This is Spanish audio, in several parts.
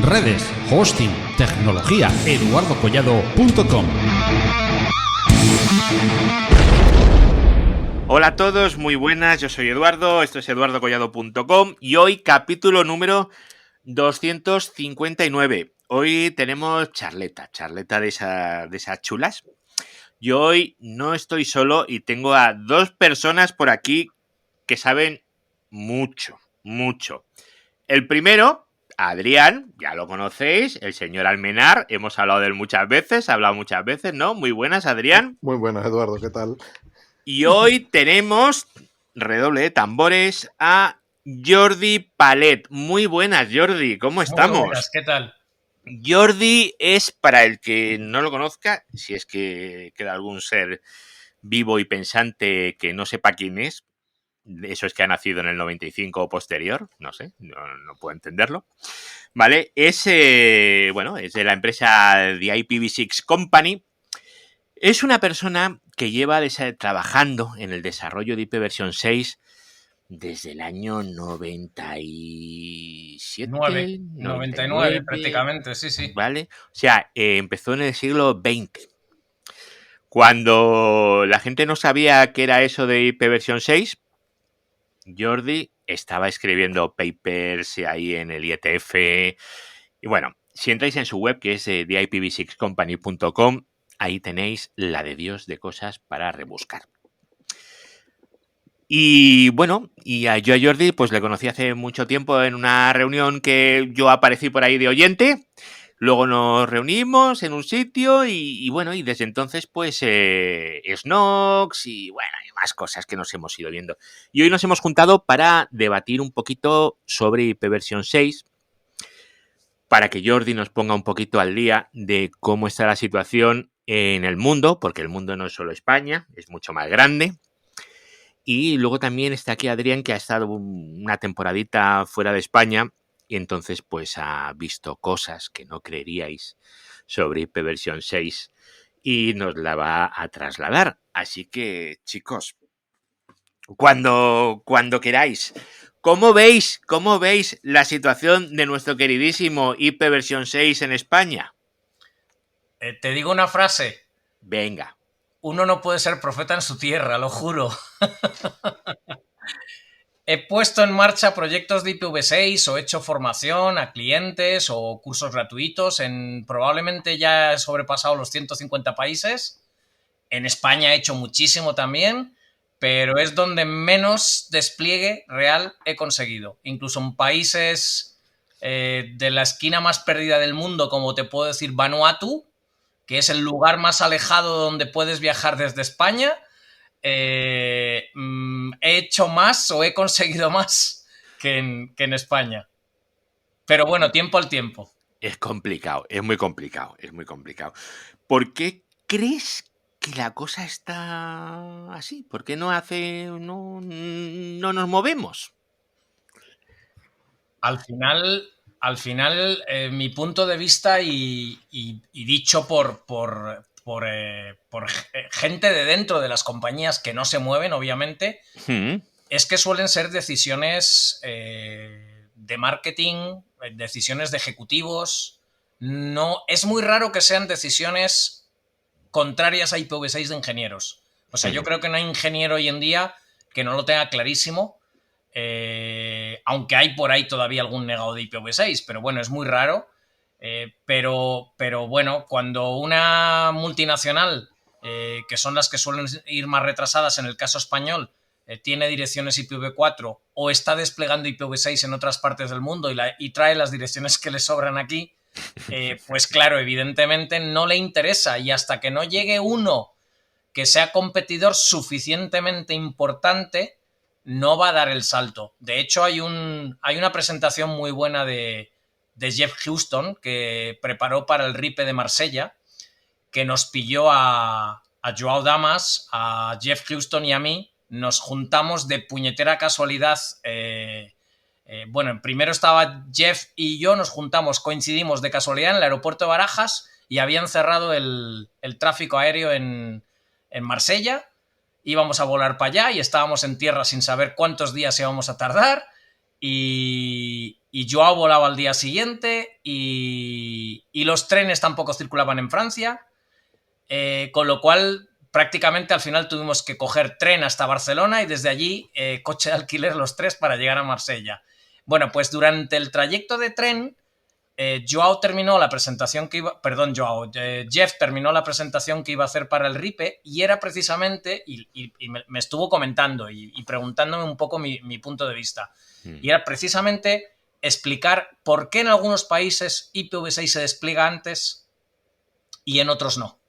Redes, hosting, tecnología, eduardocollado.com. Hola a todos, muy buenas, yo soy Eduardo, esto es eduardocollado.com y hoy capítulo número 259. Hoy tenemos charleta de esas chulas. Yo hoy no estoy solo y tengo a dos personas por aquí que saben mucho. El primero, Adrián, ya lo conocéis, el señor Almenar, hemos hablado de él muchas veces, ¿no? Muy buenas, Adrián. Muy buenas, Eduardo, ¿qué tal? Y hoy tenemos, redoble de tambores, a Jordi Palet. Muy buenas, Jordi, ¿cómo estamos? Muy buenas, ¿qué tal? Jordi es, para el que no lo conozca, si es que queda algún ser vivo y pensante que no sepa quién es, eso es que ha nacido en el 95 o posterior, no sé, no puedo entenderlo, ¿vale? Es, es de la empresa The IPv6 Company. Es una persona que lleva trabajando en el desarrollo de IPv6 desde el año 97. 99 prácticamente, sí. ¿Vale? O sea, empezó en el siglo XX. Cuando la gente no sabía qué era eso de IPv6, Jordi estaba escribiendo papers ahí en el IETF. Y bueno, si entráis en su web, que es theipv6company.com, ahí tenéis la de Dios de cosas para rebuscar. Y bueno, yo a Jordi pues le conocí hace mucho tiempo en una reunión que yo aparecí por ahí de oyente. Luego nos reunimos en un sitio y bueno, y desde entonces pues Snox y bueno, hay más cosas que nos hemos ido viendo. Y hoy nos hemos juntado para debatir un poquito sobre IPv6, para que Jordi nos ponga un poquito al día de cómo está la situación en el mundo, porque el mundo no es solo España, es mucho más grande. Y luego también está aquí Adrián, que ha estado una temporadita fuera de España y entonces pues ha visto cosas que no creeríais sobre IPv6 y nos la va a trasladar. Así que, chicos, cuando queráis, ¿cómo veis la situación de nuestro queridísimo IPv6 en España? Te digo una frase. Venga. Uno no puede ser profeta en su tierra, lo juro. He puesto en marcha proyectos de IPv6 o he hecho formación a clientes o cursos gratuitos en probablemente ya he sobrepasado los 150 países. En España he hecho muchísimo también, pero es donde menos despliegue real he conseguido. Incluso en países de la esquina más perdida del mundo, como te puedo decir Vanuatu, que es el lugar más alejado donde puedes viajar desde España, he hecho más o he conseguido más que en España. Pero bueno, tiempo al tiempo. Es complicado, es muy complicado. ¿Por qué crees que la cosa está así? ¿Por qué no nos movemos? Al final, mi punto de vista y dicho por gente de dentro de las compañías que no se mueven, obviamente, es que suelen ser decisiones de marketing, decisiones de ejecutivos. No, es muy raro que sean decisiones contrarias a IPv6 de ingenieros. O sea, yo creo que no hay ingeniero hoy en día que no lo tenga clarísimo. Aunque hay por ahí todavía algún negado de IPv6, pero bueno, es muy raro. Pero bueno, cuando una multinacional, que son las que suelen ir más retrasadas en el caso español, tiene direcciones IPv4 o está desplegando IPv6 en otras partes del mundo y trae las direcciones que le sobran aquí, pues claro, evidentemente no le interesa, y hasta que no llegue uno que sea competidor suficientemente importante, no va a dar el salto. De hecho, hay una presentación muy buena de Jeff Houston que preparó para el RIPE de Marsella, que nos pilló a Joao Damas, a Jeff Houston y a mí. Nos juntamos de puñetera casualidad. Bueno, primero estaba Jeff y yo, nos juntamos, coincidimos de casualidad en el aeropuerto de Barajas y habían cerrado el tráfico aéreo en Marsella. Íbamos a volar para allá y estábamos en tierra sin saber cuántos días íbamos a tardar, y Joao volaba al día siguiente y los trenes tampoco circulaban en Francia, con lo cual prácticamente al final tuvimos que coger tren hasta Barcelona y desde allí coche de alquiler los tres para llegar a Marsella. Bueno, pues durante el trayecto de tren, Joao terminó la presentación que iba... Perdón, Joao. Jeff terminó la presentación que iba a hacer para el RIPE y era precisamente... Y me estuvo comentando y preguntándome un poco mi punto de vista. Y era precisamente explicar por qué en algunos países IPv6 se despliega antes y en otros no.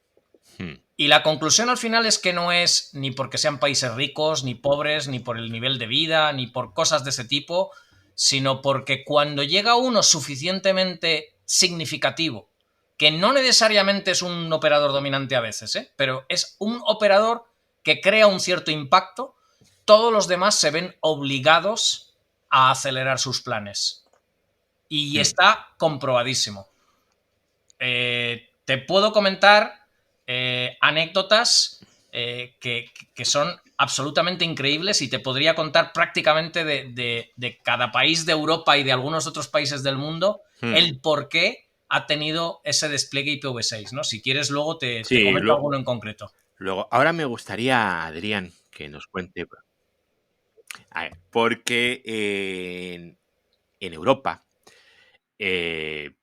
Y la conclusión al final es que no es ni porque sean países ricos, ni pobres, ni por el nivel de vida, ni por cosas de ese tipo, sino porque cuando llega uno suficientemente significativo, que no necesariamente es un operador dominante a veces, pero es un operador que crea un cierto impacto, todos los demás se ven obligados a acelerar sus planes. Y está comprobadísimo. Te puedo comentar anécdotas que son absolutamente increíbles y te podría contar prácticamente de cada país de Europa y de algunos otros países del mundo el por qué ha tenido ese despliegue IPv6, ¿no? Si quieres luego te comento alguno en concreto. Luego, ahora me gustaría, Adrián, que nos cuente, a ver, porque en Europa, que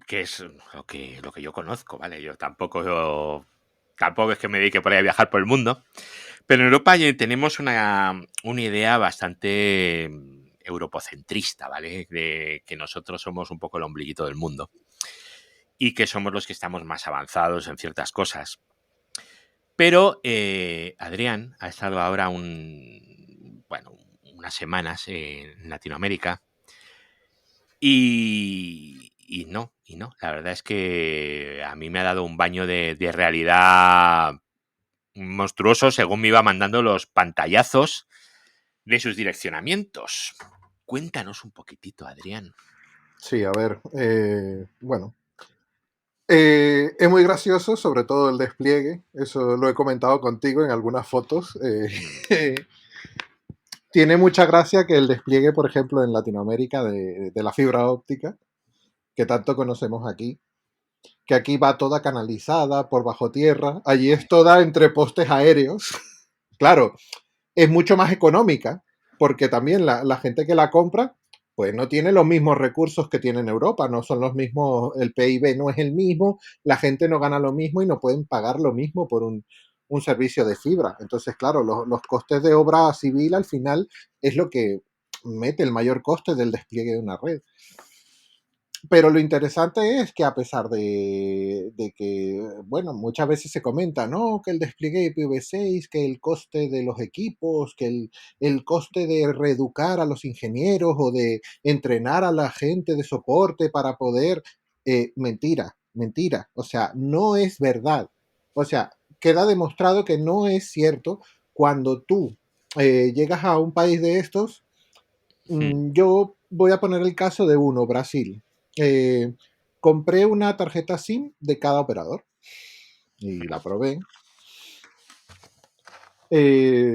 es lo que yo conozco, ¿vale? Yo tampoco es que me dedique por ahí a viajar por el mundo, pero en Europa tenemos una idea bastante europocentrista, ¿vale? De que nosotros somos un poco el ombliguito del mundo y que somos los que estamos más avanzados en ciertas cosas. Pero Adrián ha estado ahora unas semanas en Latinoamérica y no. La verdad es que a mí me ha dado un baño de realidad monstruoso según me iba mandando los pantallazos de sus direccionamientos. Cuéntanos un poquitito, Adrián. Sí, a ver, bueno. Es muy gracioso, sobre todo el despliegue. Eso lo he comentado contigo en algunas fotos. Tiene mucha gracia que el despliegue, por ejemplo, en Latinoamérica de la fibra óptica, que tanto conocemos aquí, que aquí va toda canalizada por bajo tierra, allí es toda entre postes aéreos. Claro, es mucho más económica, porque también la gente que la compra, pues no tiene los mismos recursos que tiene en Europa, no son los mismos, el PIB no es el mismo, la gente no gana lo mismo y no pueden pagar lo mismo por un servicio de fibra. Entonces, claro, los costes de obra civil al final es lo que mete el mayor coste del despliegue de una red. Pero lo interesante es que a pesar de que, bueno, muchas veces se comenta, ¿no? Que el despliegue IPv6, que el coste de los equipos, que el coste de reeducar a los ingenieros o de entrenar a la gente de soporte para poder... mentira. O sea, no es verdad. O sea, queda demostrado que no es cierto cuando tú llegas a un país de estos. Yo voy a poner el caso de uno, Brasil. Compré una tarjeta SIM de cada operador y la probé.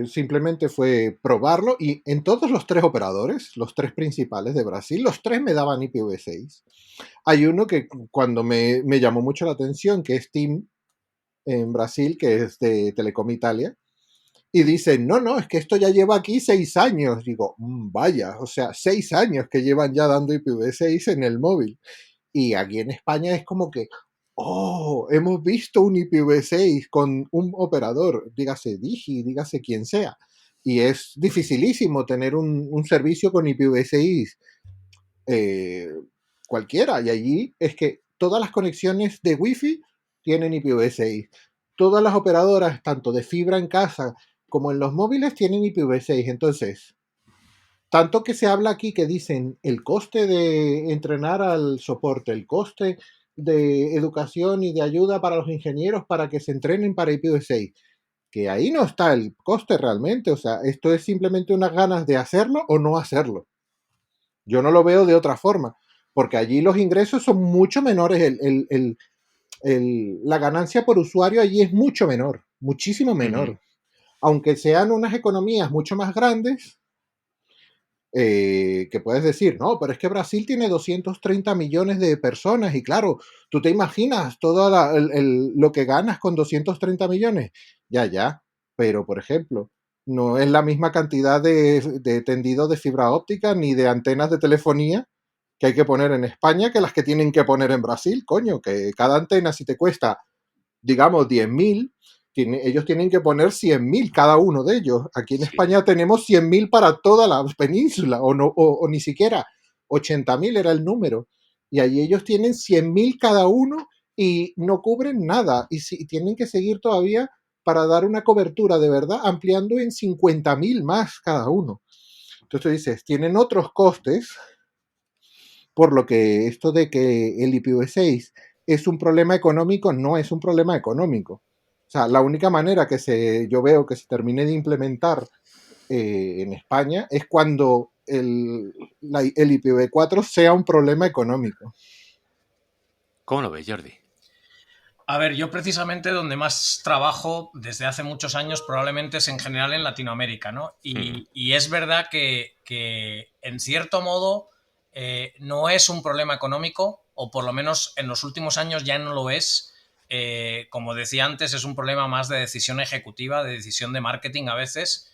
Simplemente fue probarlo y en todos los tres operadores, los tres principales de Brasil, los tres me daban IPv6. Hay uno que cuando me llamó mucho la atención, que es TIM en Brasil, que es de Telecom Italia, y dicen, no, es que esto ya lleva aquí 6 años. Digo, vaya, o sea, 6 años que llevan ya dando IPv6 en el móvil. Y aquí en España es como que, hemos visto un IPv6 con un operador, dígase Digi, dígase quien sea. Y es dificilísimo tener un servicio con IPv6 cualquiera. Y allí es que todas las conexiones de Wi-Fi tienen IPv6. Todas las operadoras, tanto de fibra en casa como en los móviles, tienen IPv6. Entonces, tanto que se habla aquí que dicen el coste de entrenar al soporte, el coste de educación y de ayuda para los ingenieros para que se entrenen para IPv6, que ahí no está el coste realmente. O sea, esto es simplemente unas ganas de hacerlo o no hacerlo. Yo no lo veo de otra forma, porque allí los ingresos son mucho menores, la ganancia por usuario allí es mucho menor, muchísimo menor. Aunque sean unas economías mucho más grandes, que puedes decir, no, pero es que Brasil tiene 230 millones de personas y claro, tú te imaginas todo lo que ganas con 230 millones. Ya, pero por ejemplo, no es la misma cantidad de tendido de fibra óptica ni de antenas de telefonía que hay que poner en España que las que tienen que poner en Brasil, coño, que cada antena si te cuesta, digamos, 10.000, ellos tienen que poner 100.000 cada uno de ellos. Aquí en España tenemos 100.000 para toda la península, o ni siquiera 80.000 era el número. Y allí ellos tienen 100.000 cada uno y no cubren nada. Y tienen que seguir todavía para dar una cobertura de verdad, ampliando en 50.000 más cada uno. Entonces tú dices, tienen otros costes, por lo que esto de que el IPv6 es un problema económico, no es un problema económico. O sea, la única manera que yo veo que se termine de implementar en España es cuando el IPv4 sea un problema económico. ¿Cómo lo ves, Jordi? A ver, yo precisamente donde más trabajo desde hace muchos años probablemente es en general en Latinoamérica, ¿no? Y es verdad que en cierto modo no es un problema económico, o por lo menos en los últimos años ya no lo es. Como decía antes, es un problema más de decisión ejecutiva, de decisión de marketing a veces,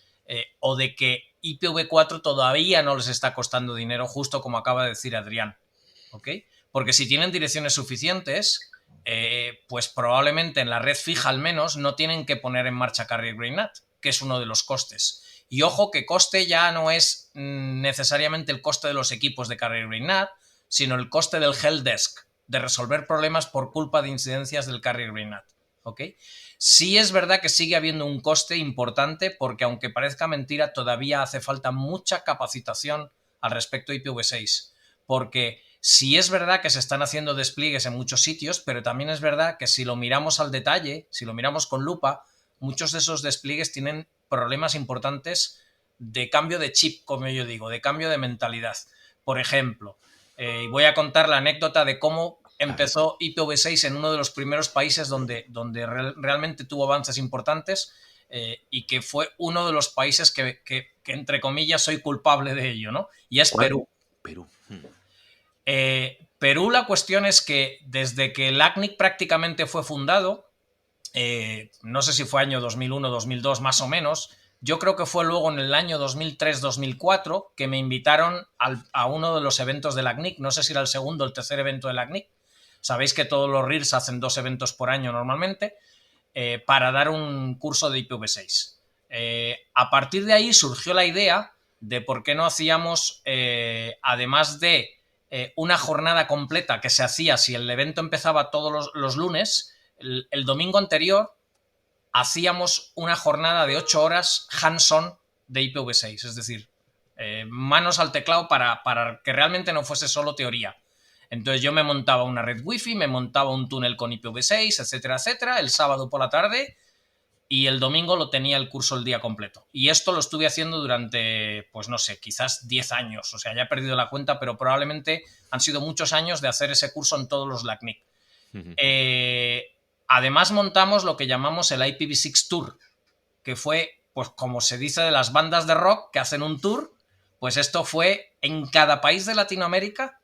o de que IPv4 todavía no les está costando dinero, justo como acaba de decir Adrián, ¿ok? Porque si tienen direcciones suficientes, pues probablemente en la red fija al menos no tienen que poner en marcha Carrier Grade NAT, que es uno de los costes. Y ojo que coste ya no es necesariamente el coste de los equipos de Carrier Grade NAT, sino el coste del helpdesk, de resolver problemas por culpa de incidencias del Carrier Grade NAT. ¿Ok? Sí es verdad que sigue habiendo un coste importante porque aunque parezca mentira, todavía hace falta mucha capacitación al respecto de IPv6. Porque sí es verdad que se están haciendo despliegues en muchos sitios, pero también es verdad que si lo miramos al detalle, si lo miramos con lupa, muchos de esos despliegues tienen problemas importantes de cambio de chip, como yo digo, de cambio de mentalidad. Por ejemplo, voy a contar la anécdota de cómo empezó IPv6 en uno de los primeros países donde realmente tuvo avances importantes y que fue uno de los países que entre comillas soy culpable de ello, ¿no? Y es Perú. Perú. Perú, la cuestión es que desde que el ACNIC prácticamente fue fundado, no sé si fue año 2001, 2002 más o menos, yo creo que fue luego en el año 2003-2004 que me invitaron a uno de los eventos del ACNIC, no sé si era el segundo o el tercer evento del ACNIC, sabéis que todos los RIRs hacen 2 eventos por año normalmente, para dar un curso de IPv6. A partir de ahí surgió la idea de por qué no hacíamos, además de una jornada completa que se hacía si el evento empezaba todos los lunes, el domingo anterior hacíamos una jornada de 8 horas hands-on de IPv6, es decir, manos al teclado para que realmente no fuese solo teoría. Entonces yo me montaba una red wifi, me montaba un túnel con IPv6, etcétera, etcétera, el sábado por la tarde, y el domingo lo tenía el curso el día completo. Y esto lo estuve haciendo durante, pues no sé, quizás 10 años. O sea, ya he perdido la cuenta, pero probablemente han sido muchos años de hacer ese curso en todos los LACNIC. Además montamos lo que llamamos el IPv6 Tour, que fue, pues como se dice de las bandas de rock que hacen un tour, pues esto fue en cada país de Latinoamérica.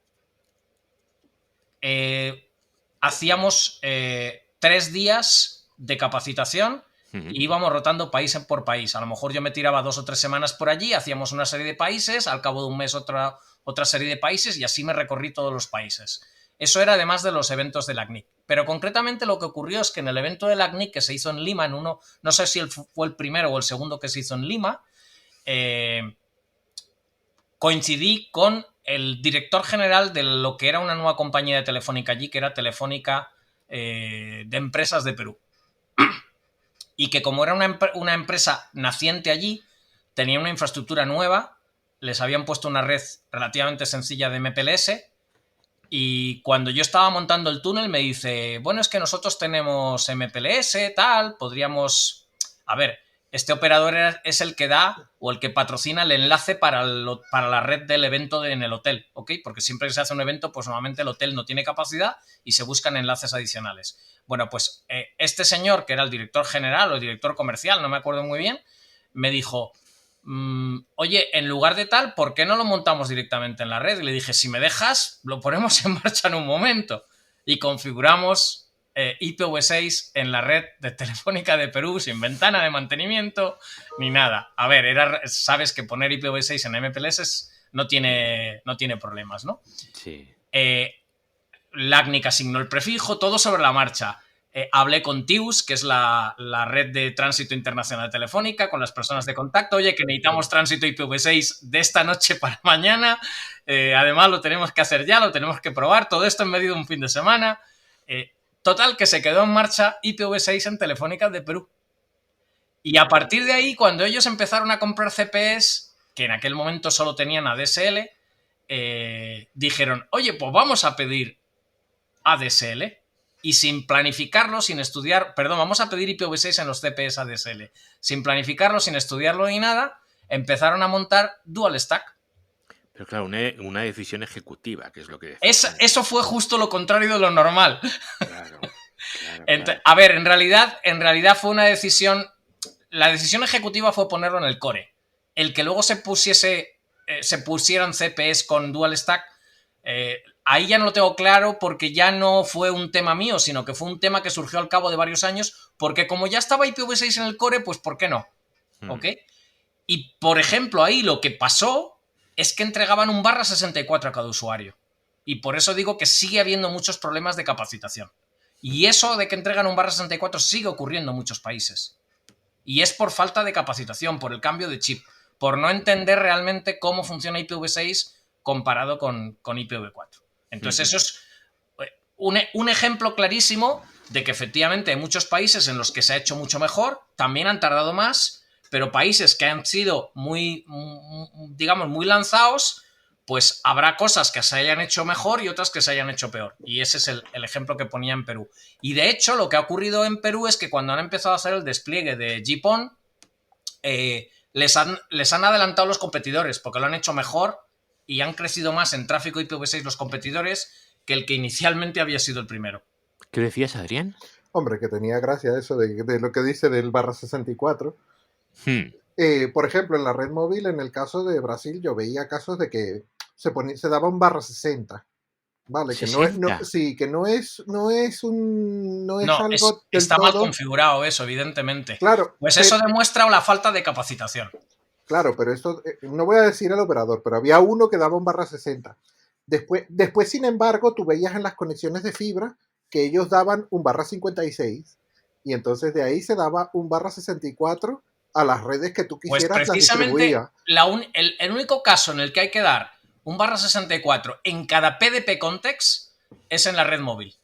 Hacíamos 3 días de capacitación y íbamos rotando país por país. A lo mejor yo me tiraba 2 o 3 semanas por allí, hacíamos una serie de países, al cabo de un mes otra serie de países y así me recorrí todos los países. Eso era además de los eventos del ACNIC. Pero concretamente lo que ocurrió es que en el evento del ACNIC que se hizo en Lima, no sé si fue el primero o el segundo que se hizo en Lima, coincidí con el director general de lo que era una nueva compañía de Telefónica allí, que era Telefónica de Empresas de Perú. Y que como era una empresa naciente allí, tenía una infraestructura nueva, les habían puesto una red relativamente sencilla de MPLS, y cuando yo estaba montando el túnel me dice, bueno, es que nosotros tenemos MPLS, tal, podríamos... A ver, este operador es el que da o el que patrocina el enlace para la red del evento en el hotel, ¿ok? Porque siempre que se hace un evento, pues normalmente el hotel no tiene capacidad y se buscan enlaces adicionales. Bueno, pues este señor, que era el director general o el director comercial, no me acuerdo muy bien, me dijo, oye, en lugar de tal, ¿por qué no lo montamos directamente en la red? Y le dije, si me dejas, lo ponemos en marcha en un momento. Y configuramos IPv6 en la red de Telefónica de Perú sin ventana de mantenimiento ni nada. A ver, sabes que poner IPv6 en MPLS no tiene problemas, ¿no? Sí. LACNIC asignó el prefijo, todo sobre la marcha. Hablé con TIUS, que es la red de tránsito internacional de Telefónica, con las personas de contacto. Oye, que necesitamos tránsito IPv6 de esta noche para mañana. Además, lo tenemos que hacer ya, lo tenemos que probar. Todo esto en medio de un fin de semana. Total, que se quedó en marcha IPv6 en Telefónica de Perú. Y a partir de ahí, cuando ellos empezaron a comprar CPEs, que en aquel momento solo tenían ADSL, dijeron, oye, pues vamos a pedir ADSL. Y sin planificarlo, sin estudiar, vamos a pedir IPv6 en los CPEs ADSL. Sin planificarlo, sin estudiarlo ni nada, empezaron a montar Dual Stack. Pero claro, una decisión ejecutiva, que es lo que decía. Eso fue justo lo contrario de lo normal. Claro. A ver, en realidad fue una decisión. La decisión ejecutiva fue ponerlo en el core. El que luego se pusieran CPEs con Dual Stack, ahí ya no lo tengo claro porque ya no fue un tema mío, sino que fue un tema que surgió al cabo de varios años, porque como ya estaba IPv6 en el core, pues ¿por qué no? ¿Ok? Y, por ejemplo, ahí lo que pasó es que entregaban un /64 a cada usuario. Y por eso digo que sigue habiendo muchos problemas de capacitación. Y eso de que entregan un /64 sigue ocurriendo en muchos países. Y es por falta de capacitación, por el cambio de chip, por no entender realmente cómo funciona IPv6 comparado con IPv4. Entonces, eso es un ejemplo clarísimo de que efectivamente hay muchos países en los que se ha hecho mucho mejor, también han tardado más, pero países que han sido muy lanzados, pues habrá cosas que se hayan hecho mejor y otras que se hayan hecho peor. Y ese es el ejemplo que ponía en Perú. Y de hecho, lo que ha ocurrido en Perú es que cuando han empezado a hacer el despliegue de GPON, les han adelantado los competidores porque lo han hecho mejor y han crecido más en tráfico IPv6 los competidores que el que inicialmente había sido el primero. ¿Qué decías, Adrián? Hombre, que tenía gracia eso de lo que dice del /64. Por ejemplo, en la red móvil, en el caso de Brasil, yo veía casos de que se daba un /60. Vale, que no es algo del está todo mal configurado eso, evidentemente. Claro. Pues eso demuestra la falta de capacitación. Claro, pero esto, no voy a decir el operador, pero había uno que daba un /60. Después, sin embargo, tú veías en las conexiones de fibra que ellos daban un /56 y entonces de ahí se daba un /64 a las redes que tú quisieras. Pues precisamente el único caso en el que hay que dar un /64 en cada PDP context es en la red móvil.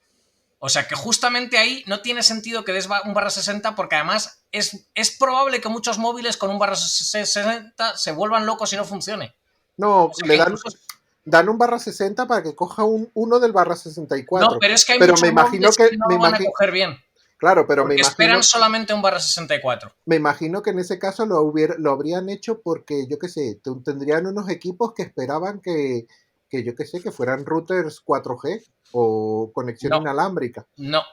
O sea que justamente ahí no tiene sentido que des un /60 porque además es probable que muchos móviles con un /60 se vuelvan locos y no funcione. No, o sea, le dan un /60 para que coja uno del /64. No, pero es que hay muchos móviles que no lo van a coger bien. Claro, pero porque esperan solamente un /64. Me imagino que en ese caso lo habrían hecho porque, yo qué sé, tendrían unos equipos que esperaban que yo qué sé, que fueran routers 4G o conexión inalámbrica. No,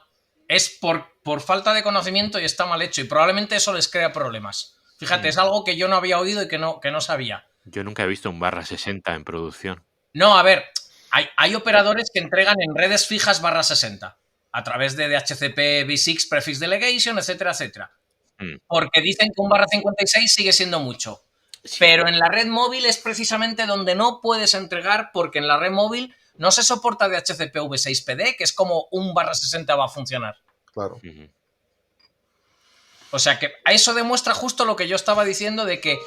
es por falta de conocimiento y está mal hecho y probablemente eso les crea problemas. Fíjate, es algo que yo no había oído y que no sabía. Yo nunca he visto un /60 en producción. No, a ver, hay operadores que entregan en redes fijas /60 a través de DHCP, V6, Prefix Delegation, etcétera, etcétera. Porque dicen que un /56 sigue siendo mucho. Sí. Pero en la red móvil es precisamente donde no puedes entregar porque en la red móvil no se soporta DHCP V6PD, que es como un /60 va a funcionar. Claro. O sea que eso demuestra justo lo que yo estaba diciendo de que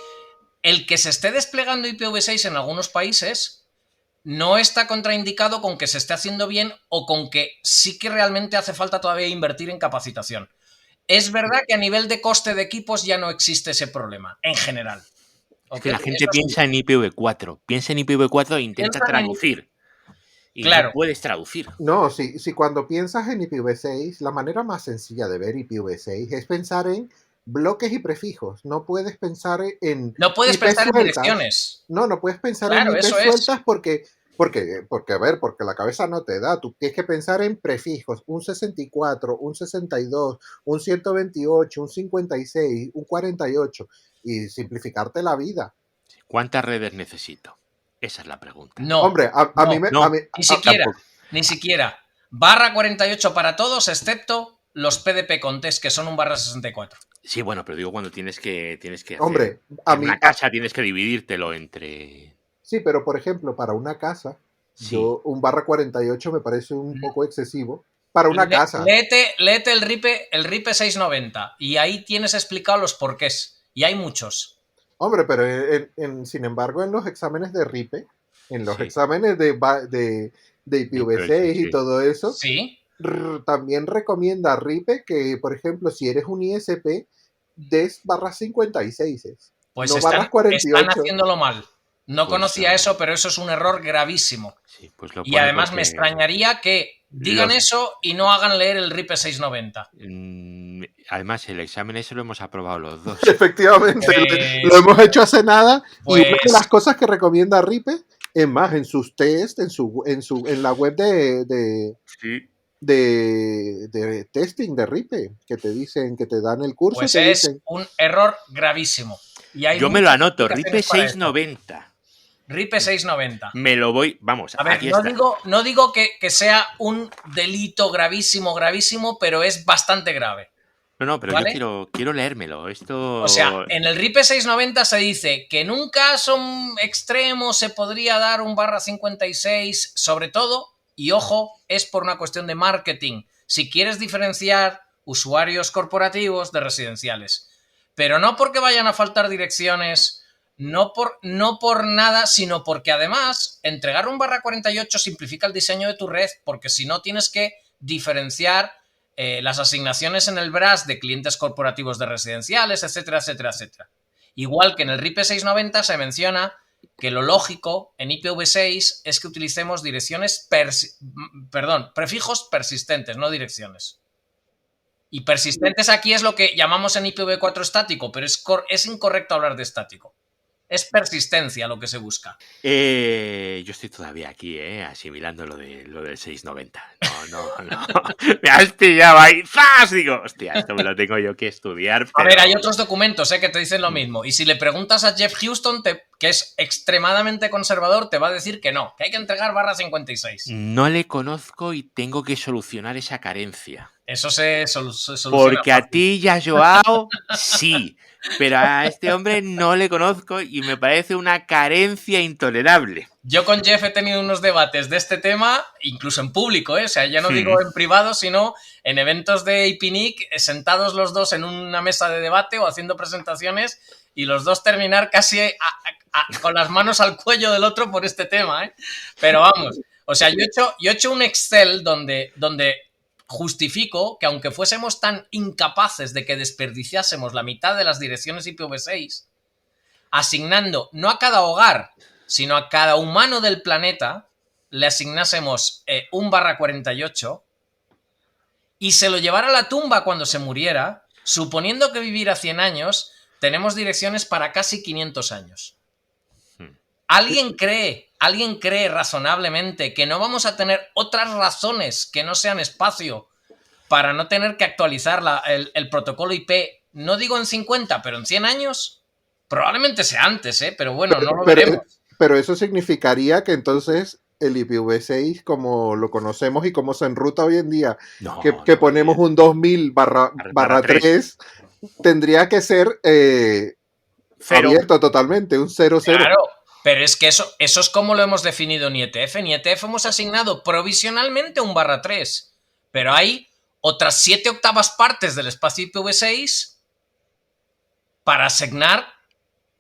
el que se esté desplegando IPv6 en algunos países no está contraindicado con que se esté haciendo bien o con que sí que realmente hace falta todavía invertir en capacitación. Es verdad que a nivel de coste de equipos ya no existe ese problema, en general. Es que la gente piensa en IPv4. Piensa en IPv4 e intenta traducir. Y claro, no puedes traducir. No, si cuando piensas en IPv6, la manera más sencilla de ver IPv6 es pensar en bloques y prefijos. No puedes pensar en... No puedes pensar en direcciones. No puedes pensar en IP sueltas porque Porque, a ver, porque la cabeza no te da. Tú tienes que pensar en prefijos. Un 64, un 62, un 128, un 56, un 48. Y simplificarte la vida. ¿Cuántas redes necesito? Esa es la pregunta. No. Hombre, a mí me... No, Ni siquiera. Barra 48 para todos, excepto los PDP Context, que son un barra 64. Sí, bueno, pero digo cuando tienes que hacer... Hombre, en una casa tienes que dividírtelo entre... Sí, pero por ejemplo, para una casa, Sí. yo un barra 48 me parece un poco excesivo. Para una casa. Léete el RIPE 690 y ahí tienes explicado los porqués. Y hay muchos. Hombre, pero sin embargo, en los exámenes de RIPE, en los Sí. exámenes de IPv6 y todo eso, Sí. También recomienda RIPE que, por ejemplo, si eres un ISP, des barras 56. Pues no barras 48. están haciéndolo mal. No Pues conocía no. eso, pero eso es un error gravísimo. Sí, pues lo Y pone además porque me extrañaría que digan eso y no hagan leer el RIPE 690. Además, el examen ese lo hemos aprobado los dos. Efectivamente, Pues- lo hemos hecho hace nada. Pues- Y una de las cosas que recomienda RIPE, es más, en sus tests, en la web Sí. de testing de RIPE, que te dicen, que te dan el curso, Pues te es dicen, un error gravísimo. Y hay Yo me lo muchas anoto, explicaciones RIPE para esto. 690. RIPE 690. Me lo voy, vamos, A ver, aquí no está. digo que sea un delito gravísimo, pero es bastante grave. No, pero ¿vale? yo quiero leérmelo. Esto... O sea, en el RIPE 690 se dice que en un caso extremo se podría dar un barra 56, sobre todo, y ojo, es por una cuestión de marketing. Si quieres diferenciar usuarios corporativos de residenciales. Pero no porque vayan a faltar direcciones, no por nada, sino porque además entregar un barra 48 simplifica el diseño de tu red, porque si no tienes que diferenciar las asignaciones en el BRAS de clientes corporativos de residenciales, etcétera, etcétera, etcétera. Igual que en el RIPE 690 se menciona que lo lógico en IPv6 es que utilicemos prefijos persistentes, no direcciones. Y persistentes aquí es lo que llamamos en IPv4 estático, pero es incorrecto hablar de estático. Es persistencia lo que se busca. Yo estoy todavía aquí, asimilando lo del 690. No. Me has pillado ahí. ¡Zas! Digo, hostia, esto me lo tengo yo que estudiar. A ver, hay otros documentos que te dicen lo mismo. Y si le preguntas a Jeff Houston, que es extremadamente conservador, te va a decir que no, que hay que entregar barra 56. No le conozco y tengo que solucionar esa carencia. Eso se soluciona. Porque a ti y a Joao, sí. Pero a este hombre no le conozco y me parece una carencia intolerable. Yo con Jeff he tenido unos debates de este tema, incluso en público, O sea, ya no digo en privado, sino en eventos de IPNIC, sentados los dos en una mesa de debate o haciendo presentaciones y los dos terminar casi con las manos al cuello del otro por este tema, Pero vamos, o sea, yo he hecho un Excel donde justifico que aunque fuésemos tan incapaces de que desperdiciásemos la mitad de las direcciones IPv6, asignando no a cada hogar, sino a cada humano del planeta, le asignásemos un barra 48 y se lo llevara a la tumba cuando se muriera, suponiendo que viviera 100 años, tenemos direcciones para casi 500 años. ¿Alguien cree razonablemente que no vamos a tener otras razones que no sean espacio para no tener que actualizar el protocolo IP, no digo en 50, pero en 100 años? Probablemente sea antes, pero bueno, no lo veremos. Pero eso significaría que entonces el IPv6, como lo conocemos y como se enruta hoy en día, que ponemos un 2000 barra 3, tendría que ser abierto totalmente, un 00. Claro, pero es que eso es como lo hemos definido en IETF. En IETF hemos asignado provisionalmente un barra 3, pero hay otras 7 octavas partes del espacio IPv6 para asignar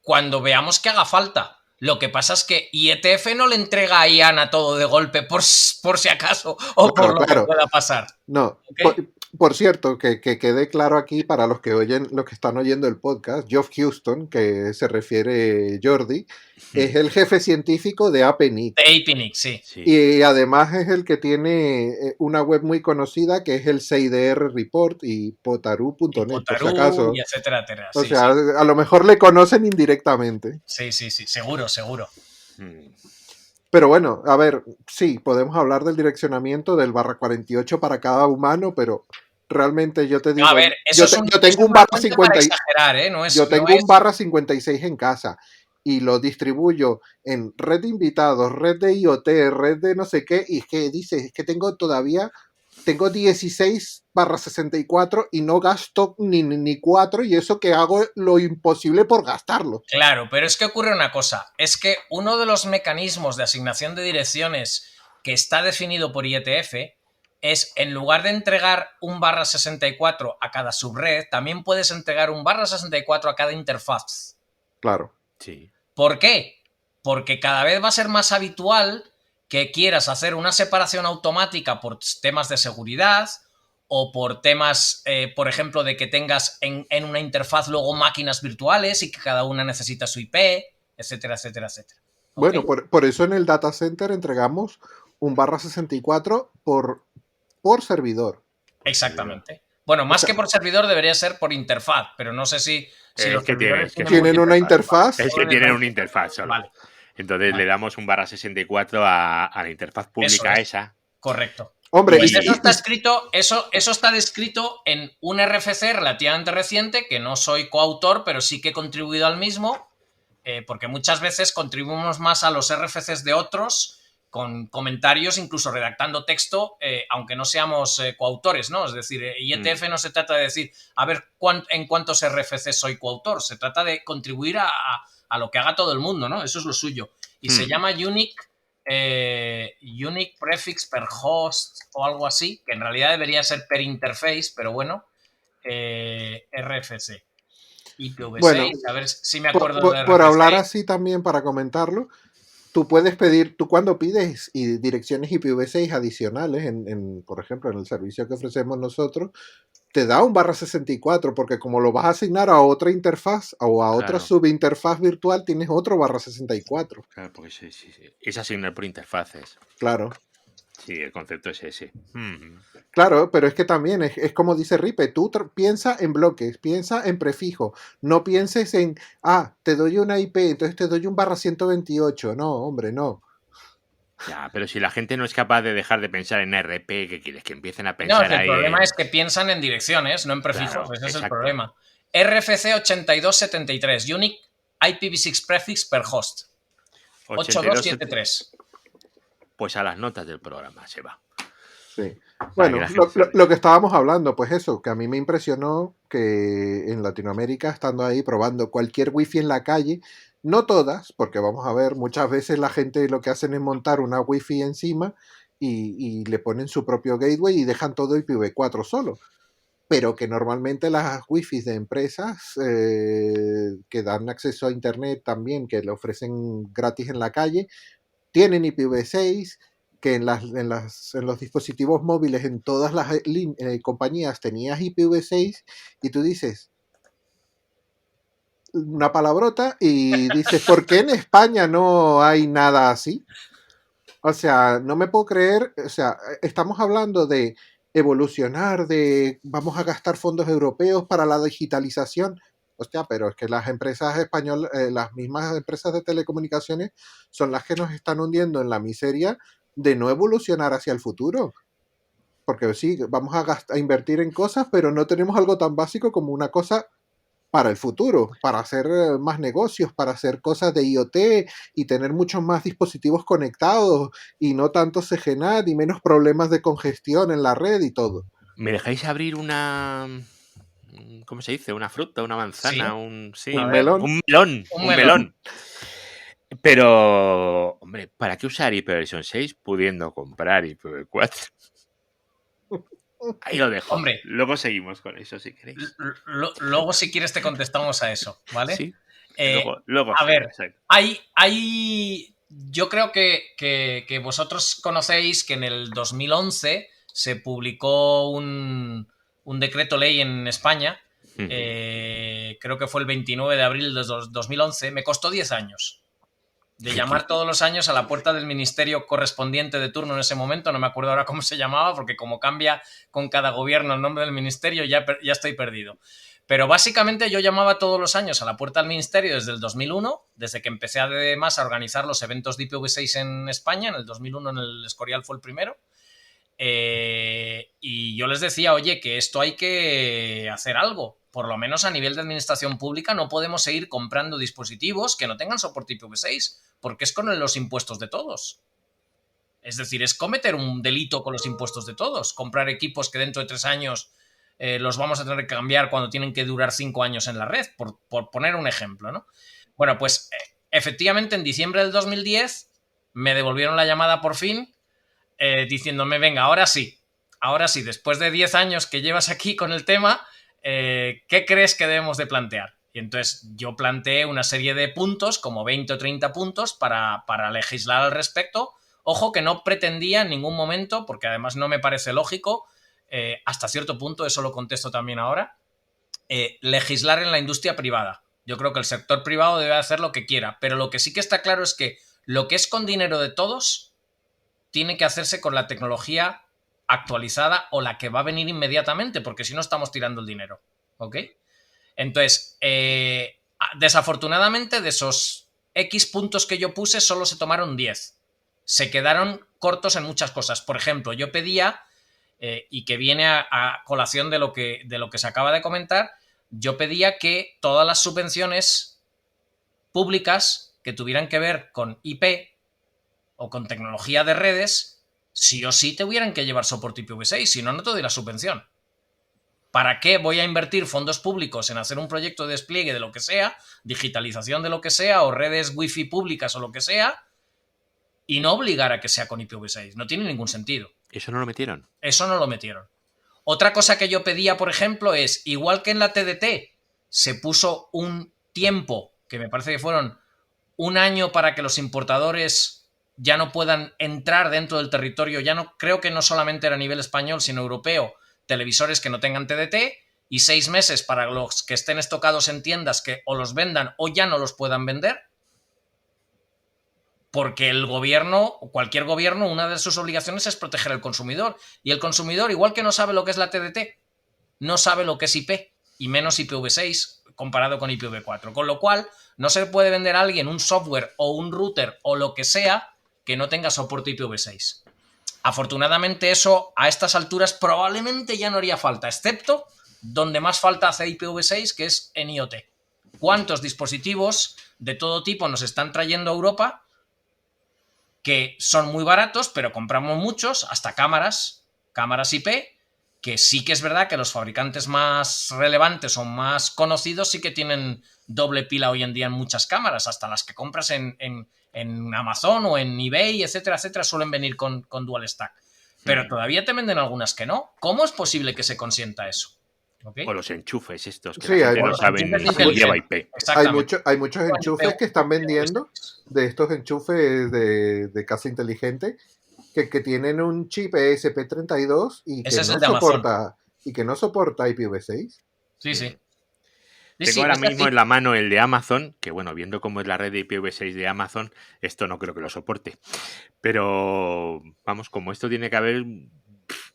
cuando veamos que haga falta. Lo que pasa es que IETF no le entrega a IANA todo de golpe por si acaso o por lo que pueda pasar. No, ¿okay? Por cierto, que quede claro aquí para los que están oyendo el podcast, Geoff Houston, que se refiere Jordi, es el jefe científico de APNIC. De APNIC, sí. Y además es el que tiene una web muy conocida que es el CIDR Report y Potaru.net, por si acaso. Y etcétera, etcétera. O sea, a lo mejor le conocen indirectamente. Sí, seguro. Pero bueno, a ver, sí, podemos hablar del direccionamiento del /48 para cada humano, pero realmente yo te No, a digo, ver, yo tengo un una fuente para 50 exagerar, ¿eh? yo tengo un /56 en casa y lo distribuyo en red de invitados, red de IoT, red de no sé qué, y es que dices, es que tengo 16/64 y no gasto ni 4, y eso que hago lo imposible por gastarlo. Claro, pero es que ocurre una cosa, es que uno de los mecanismos de asignación de direcciones que está definido por IETF es, en lugar de entregar un /64 a cada subred, también puedes entregar un /64 a cada interfaz. Claro. Sí. ¿Por qué? Porque cada vez va a ser más habitual que quieras hacer una separación automática por temas de seguridad o por temas, por ejemplo, de que tengas en una interfaz luego máquinas virtuales y que cada una necesita su IP, etcétera, etcétera, etcétera. Bueno, ¿Okay? por eso en el data center entregamos un /64 por servidor. Exactamente. Bueno, más que por servidor debería ser por interfaz, pero no sé si los servidores tienen una interfaz. Es que tienen una interfaz solo. Vale. Entonces le damos un /64 a la interfaz pública esa. Correcto. Hombre, pues eso está escrito, eso está descrito en un RFC relativamente reciente, que no soy coautor, pero sí que he contribuido al mismo, porque muchas veces contribuimos más a los RFCs de otros con comentarios, incluso redactando texto, aunque no seamos coautores, ¿no? Es decir, IETF no se trata de decir, a ver en cuántos RFCs soy coautor, se trata de contribuir a lo que haga todo el mundo, ¿no? Eso es lo suyo. Y se llama Unique Prefix per Host o algo así, que en realidad debería ser per interface, pero bueno, RFC. IPv6, bueno, a ver si me acuerdo de RFC. Por hablar así también, para comentarlo, tú puedes pedir, tú cuando pides direcciones IPv6 adicionales, por ejemplo, en el servicio que ofrecemos nosotros, te da un /64, porque como lo vas a asignar a otra interfaz o a otra subinterfaz virtual, tienes otro /64. Claro, porque sí. Es asignar por interfaces. Claro. Sí, el concepto es ese. Claro, pero es que también es como dice Ripe, tú piensa en bloques, piensa en prefijo, no pienses en, te doy una IP, entonces te doy un /128. No, hombre, no. Ya, pero si la gente no es capaz de dejar de pensar en RP, ¿qué quieres? Que empiecen a pensar ahí. El problema es que piensan en direcciones, no en prefijos. Claro, ese es el problema. RFC 8273, Unique IPv6 Prefix per Host. 8273. Pues a las notas del programa se va. Sí. Bueno, lo que estábamos hablando, pues eso, que a mí me impresionó que en Latinoamérica, estando ahí probando cualquier wifi en la calle, no todas, porque vamos a ver, muchas veces la gente lo que hacen es montar una wifi encima y le ponen su propio gateway y dejan todo IPv4 solo. Pero que normalmente las wifi de empresas que dan acceso a internet también, que le ofrecen gratis en la calle, tienen IPv6, que en los dispositivos móviles, en todas las compañías tenías IPv6, y tú dices una palabrota y dices, ¿por qué en España no hay nada así? O sea, no me puedo creer, o sea, estamos hablando de evolucionar, de vamos a gastar fondos europeos para la digitalización. Hostia, pero es que las empresas españolas, las mismas empresas de telecomunicaciones son las que nos están hundiendo en la miseria de no evolucionar hacia el futuro. Porque sí, vamos a invertir en cosas, pero no tenemos algo tan básico como una cosa para el futuro, para hacer más negocios, para hacer cosas de IoT y tener muchos más dispositivos conectados y no tanto CGNAT y menos problemas de congestión en la red y todo. ¿Me dejáis abrir una... ¿Cómo se dice? ¿Una fruta? ¿Una manzana? ¿Sí? ¿Un melón? Un melón. Pero, hombre, ¿para qué usar IPv6 pudiendo comprar IPv4? Ahí lo dejo. Hombre, luego seguimos con eso, si queréis. Luego, si quieres, te contestamos a eso, ¿vale? Sí. Luego a ver, yo creo que vosotros conocéis que en el 2011 se publicó un decreto ley en España, creo que fue el 29 de abril de 2011, me costó 10 años. De llamar todos los años a la puerta del ministerio correspondiente de turno en ese momento, no me acuerdo ahora cómo se llamaba, porque como cambia con cada gobierno el nombre del ministerio, ya estoy perdido. Pero básicamente yo llamaba todos los años a la puerta del ministerio desde el 2001, desde que empecé además a organizar los eventos de IPv6 en España. En el 2001 en el Escorial fue el primero. Y yo les decía, oye, que esto hay que hacer algo. Por lo menos a nivel de administración pública no podemos seguir comprando dispositivos que no tengan soporte IPv6, porque es con los impuestos de todos. Es decir, es cometer un delito con los impuestos de todos. Comprar equipos que dentro de 3 años los vamos a tener que cambiar cuando tienen que durar 5 años en la red, por poner un ejemplo, ¿no? Bueno, pues efectivamente en diciembre del 2010 me devolvieron la llamada por fin diciéndome, venga, ahora sí, después de 10 años que llevas aquí con el tema, ¿qué crees que debemos de plantear? Y entonces yo planteé una serie de puntos, como 20 o 30 puntos, para legislar al respecto. Ojo, que no pretendía en ningún momento, porque además no me parece lógico, hasta cierto punto, eso lo contesto también ahora, legislar en la industria privada. Yo creo que el sector privado debe hacer lo que quiera, pero lo que sí que está claro es que lo que es con dinero de todos tiene que hacerse con la tecnología actualizada o la que va a venir inmediatamente, porque si no estamos tirando el dinero, ¿ok? Entonces, desafortunadamente de esos X puntos que yo puse solo se tomaron 10. Se quedaron cortos en muchas cosas. Por ejemplo, yo pedía, y que viene a colación de lo que se acaba de comentar, yo pedía que todas las subvenciones públicas que tuvieran que ver con IP o con tecnología de redes, sí o sí tuvieran que llevar soporte IPv6, si no, no te doy la subvención. ¿Para qué voy a invertir fondos públicos en hacer un proyecto de despliegue de lo que sea, digitalización de lo que sea, o redes wifi públicas o lo que sea, y no obligar a que sea con IPv6? No tiene ningún sentido. ¿Eso no lo metieron? Eso no lo metieron. Otra cosa que yo pedía, por ejemplo, es, igual que en la TDT se puso un tiempo, que me parece que fueron 1 año para que los importadores ya no puedan entrar dentro del territorio, ya no, creo que no solamente era a nivel español, sino europeo, televisores que no tengan TDT, y 6 meses para los que estén estocados en tiendas que o los vendan o ya no los puedan vender, porque el gobierno, o cualquier gobierno, una de sus obligaciones es proteger al consumidor, y el consumidor, igual que no sabe lo que es la TDT, no sabe lo que es IP, y menos IPv6 comparado con IPv4, con lo cual no se puede vender a alguien un software o un router o lo que sea que no tenga soporte IPv6. Afortunadamente eso a estas alturas probablemente ya no haría falta, excepto donde más falta hace IPv6, que es en IoT. ¿Cuántos dispositivos de todo tipo nos están trayendo a Europa que son muy baratos, pero compramos muchos, hasta cámaras IP, que sí que es verdad que los fabricantes más relevantes o más conocidos sí que tienen doble pila hoy en día en muchas cámaras, hasta las que compras en Amazon o en eBay, etcétera, etcétera, suelen venir con dual stack. Pero todavía te venden algunas que no. ¿Cómo es posible que se consienta eso? ¿Okay? O los enchufes estos, que sí, la gente no saben si lleva IP. Hay muchos enchufes que están vendiendo, de estos enchufes de casa inteligente, que tienen un chip ESP32 y que no soporta IPv6. Sí. Tengo ahora mismo en la mano el de Amazon, que bueno, viendo cómo es la red de IPv6 de Amazon, esto no creo que lo soporte. Pero, vamos, como esto tiene que haber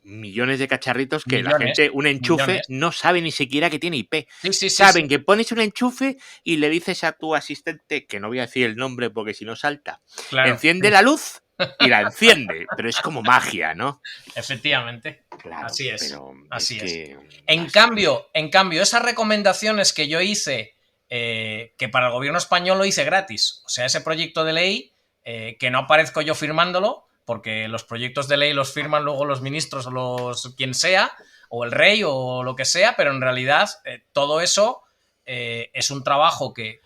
millones de cacharritos que la gente, un enchufe, no sabe ni siquiera que tiene IP. Saben que pones un enchufe y le dices a tu asistente, que no voy a decir el nombre porque si no salta, enciende la luz y la enciende, pero es como magia, ¿no? Efectivamente, claro, así es. Así es. En cambio, esas recomendaciones que yo hice, que para el gobierno español lo hice gratis, o sea, ese proyecto de ley, que no aparezco yo firmándolo, porque los proyectos de ley los firman luego los ministros o quien sea, o el rey o lo que sea, pero en realidad todo eso es un trabajo que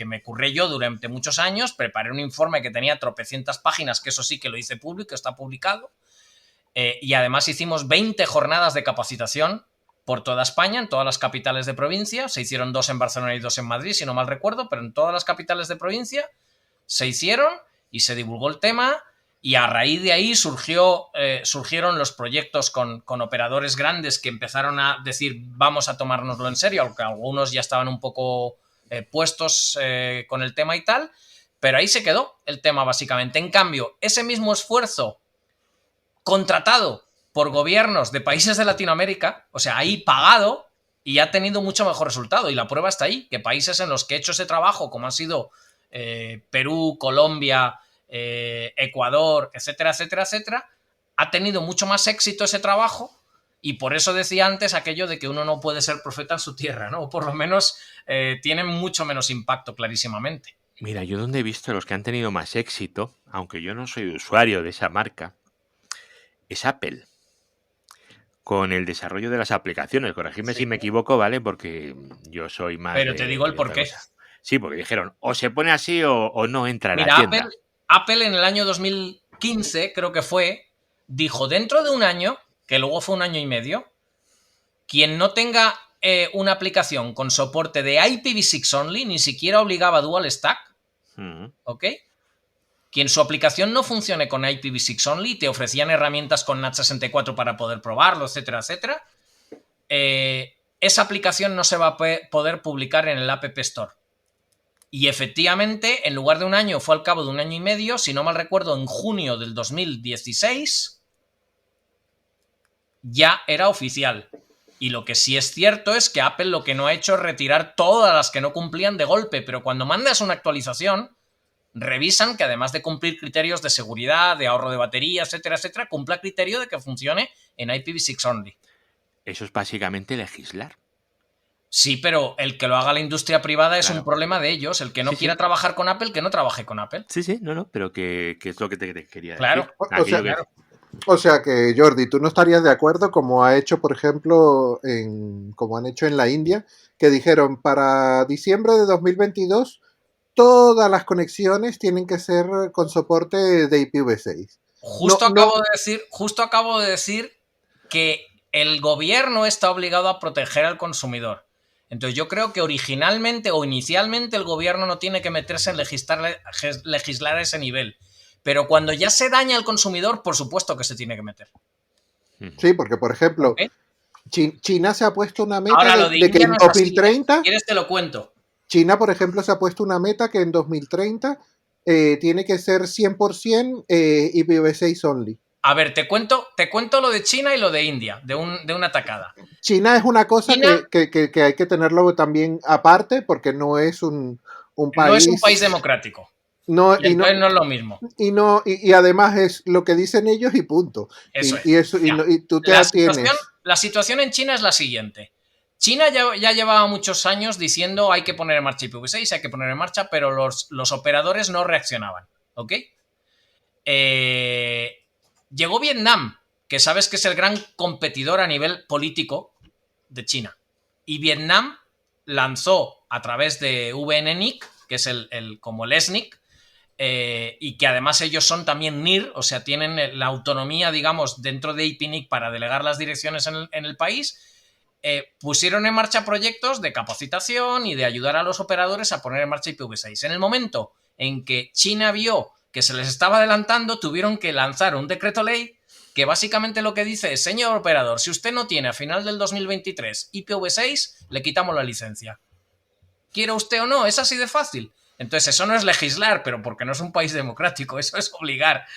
me curré yo durante muchos años. Preparé un informe que tenía tropecientas páginas, que eso sí que lo hice público, está publicado, y además hicimos 20 jornadas de capacitación por toda España, en todas las capitales de provincia. Se hicieron 2 en Barcelona y 2 en Madrid, si no mal recuerdo, pero en todas las capitales de provincia se hicieron y se divulgó el tema. Y a raíz de ahí surgieron los proyectos con operadores grandes que empezaron a decir vamos a tomárnoslo en serio, aunque algunos ya estaban un poco puestos con el tema y tal, pero ahí se quedó el tema básicamente. En cambio, ese mismo esfuerzo contratado por gobiernos de países de Latinoamérica, o sea, ahí pagado, y ha tenido mucho mejor resultado. Y la prueba está ahí, que países en los que he hecho ese trabajo, como han sido Perú, Colombia, Ecuador, etcétera, etcétera, etcétera, ha tenido mucho más éxito ese trabajo. Y por eso decía antes aquello de que uno no puede ser profeta en su tierra, ¿no? O por lo menos tienen mucho menos impacto, clarísimamente. Mira, yo donde he visto los que han tenido más éxito, aunque yo no soy usuario de esa marca, es Apple. Con el desarrollo de las aplicaciones. Corregidme si me equivoco, ¿vale? Porque yo soy más... Pero te digo el porqué. Sí, porque dijeron, o se pone así o no entra en Mira, la tienda. Apple en el año 2015, creo que fue, dijo dentro de un año, que luego fue un año y medio, quien no tenga una aplicación con soporte de IPv6 only, ni siquiera obligaba a dual stack, ¿ok? Quien su aplicación no funcione con IPv6 only, te ofrecían herramientas con NAT64 para poder probarlo, etcétera, etcétera, esa aplicación no se va a poder publicar en el App Store. Y efectivamente, en lugar de un año, fue al cabo de un año y medio, si no mal recuerdo, en junio del 2016, ya era oficial. Y lo que sí es cierto es que Apple lo que no ha hecho es retirar todas las que no cumplían de golpe, pero cuando mandas una actualización, revisan que además de cumplir criterios de seguridad, de ahorro de batería, etcétera, etcétera, cumpla criterio de que funcione en IPv6 only. Eso es básicamente legislar. Sí, pero el que lo haga la industria privada es un problema de ellos. El que no quiera trabajar con Apple, que no trabaje con Apple. Sí, no, pero que es lo que te quería decir. Claro. O sea que, Jordi, ¿tú no estarías de acuerdo como ha hecho, por ejemplo, como han hecho en la India, que dijeron para diciembre de 2022 todas las conexiones tienen que ser con soporte de IPv6? Justo acabo de decir que el gobierno está obligado a proteger al consumidor. Entonces yo creo que originalmente o inicialmente el gobierno no tiene que meterse en legislar a ese nivel. Pero cuando ya se daña al consumidor, por supuesto que se tiene que meter. Sí, porque por ejemplo, ¿okay? China se ha puesto una meta ahora, de que en 2030... Si quieres te lo cuento. China, por ejemplo, se ha puesto una meta que en 2030 tiene que ser 100% IPv6 only. A ver, te cuento lo de China y lo de India, de una tacada. China es una cosa que hay que tenerlo también aparte, porque no es un país... No es un país democrático. No es lo mismo. Y además es lo que dicen ellos y punto. Y tú te atienes. La situación en China es la siguiente. China ya llevaba muchos años diciendo hay que poner en marcha IPv6, hay que poner en marcha, pero los operadores no reaccionaban. ¿Ok? Llegó Vietnam, que sabes que es el gran competidor a nivel político de China. Y Vietnam lanzó a través de VNNIC, que es como el SNIC, y que además ellos son también NIR, o sea, tienen la autonomía, digamos, dentro de IPNIC para delegar las direcciones en el país, pusieron en marcha proyectos de capacitación y de ayudar a los operadores a poner en marcha IPv6. En el momento en que China vio que se les estaba adelantando, tuvieron que lanzar un decreto ley que básicamente lo que dice es, señor operador, si usted no tiene a final del 2023 IPv6, le quitamos la licencia. ¿Quiere usted o no? Es así de fácil. Entonces eso no es legislar, pero porque no es un país democrático, eso es obligar.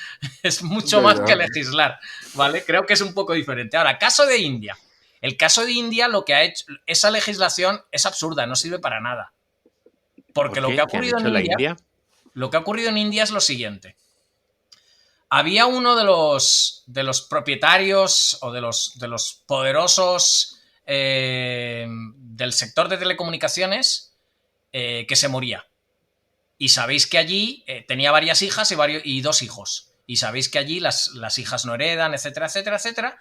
Es mucho más que legislar, ¿vale? Creo que es un poco diferente. Ahora, caso de India. El caso de India, lo que ha hecho, esa legislación es absurda, no sirve para nada. Porque lo que ha ocurrido en India... Lo que ha ocurrido en India es lo siguiente. Había uno de los propietarios o de los poderosos del sector de telecomunicaciones que se moría. Y sabéis que allí tenía varias hijas y 2 hijos. Y sabéis que allí las hijas no heredan, etcétera, etcétera, etcétera.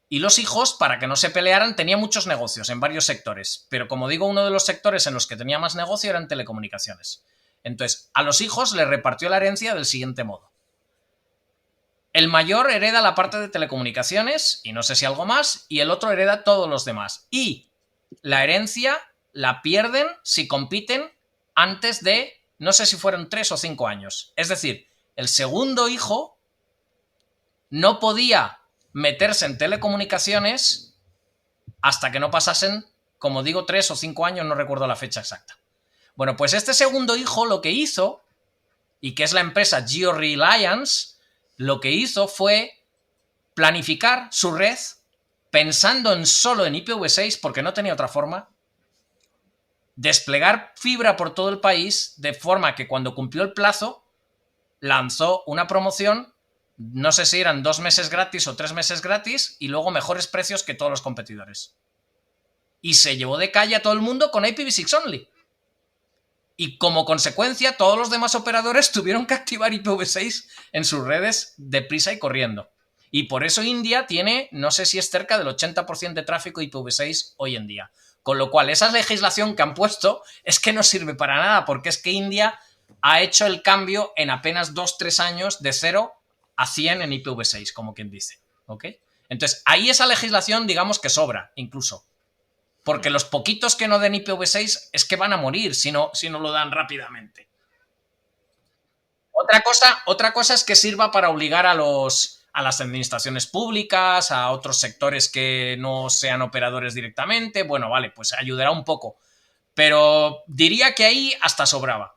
Y los hijos, para que no se pelearan, tenían muchos negocios en varios sectores. Pero como digo, uno de los sectores en los que tenía más negocio eran telecomunicaciones. Entonces, a los hijos les repartió la herencia del siguiente modo. El mayor hereda la parte de telecomunicaciones, y no sé si algo más, y el otro hereda todos los demás. Y la herencia la pierden si compiten antes de, no sé si fueron 3 o 5 años. Es decir, el segundo hijo no podía meterse en telecomunicaciones hasta que no pasasen, como digo, 3 o 5 años, no recuerdo la fecha exacta. Bueno, pues este segundo hijo lo que hizo, y que es la empresa GeoReliance, lo que hizo fue planificar su red pensando solo en IPv6, porque no tenía otra forma, desplegar fibra por todo el país, de forma que cuando cumplió el plazo, lanzó una promoción, no sé si eran 2 meses gratis o 3 meses gratis, y luego mejores precios que todos los competidores. Y se llevó de calle a todo el mundo con IPv6 only. Y como consecuencia, todos los demás operadores tuvieron que activar IPv6 en sus redes deprisa y corriendo. Y por eso India tiene, no sé si es cerca del 80% de tráfico IPv6 hoy en día. Con lo cual, esa legislación que han puesto es que no sirve para nada, porque es que India ha hecho el cambio en apenas 2-3 años de 0 a 100 en IPv6, como quien dice. ¿Ok? Entonces, ahí esa legislación, digamos que sobra, incluso. Porque los poquitos que no den IPv6 es que van a morir si no lo dan rápidamente. Otra cosa es que sirva para obligar a las administraciones públicas, a otros sectores que no sean operadores directamente. Bueno, vale, pues ayudará un poco. Pero diría que ahí hasta sobraba.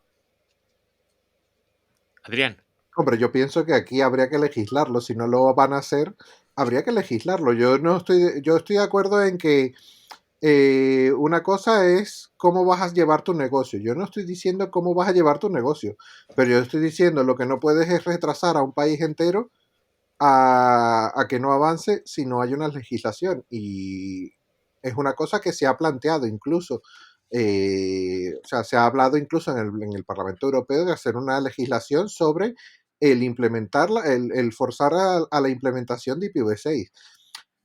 Adrián. Hombre, yo pienso que aquí habría que legislarlo. Si no lo van a hacer, habría que legislarlo. Yo estoy de acuerdo en que una cosa es cómo vas a llevar tu negocio. Yo no estoy diciendo cómo vas a llevar tu negocio, pero yo estoy diciendo lo que no puedes es retrasar a un país entero a que no avance si no hay una legislación. Y es una cosa que se ha planteado incluso. O sea, se ha hablado incluso en el Parlamento Europeo de hacer una legislación sobre el implementarla, el forzar a la implementación de IPv6.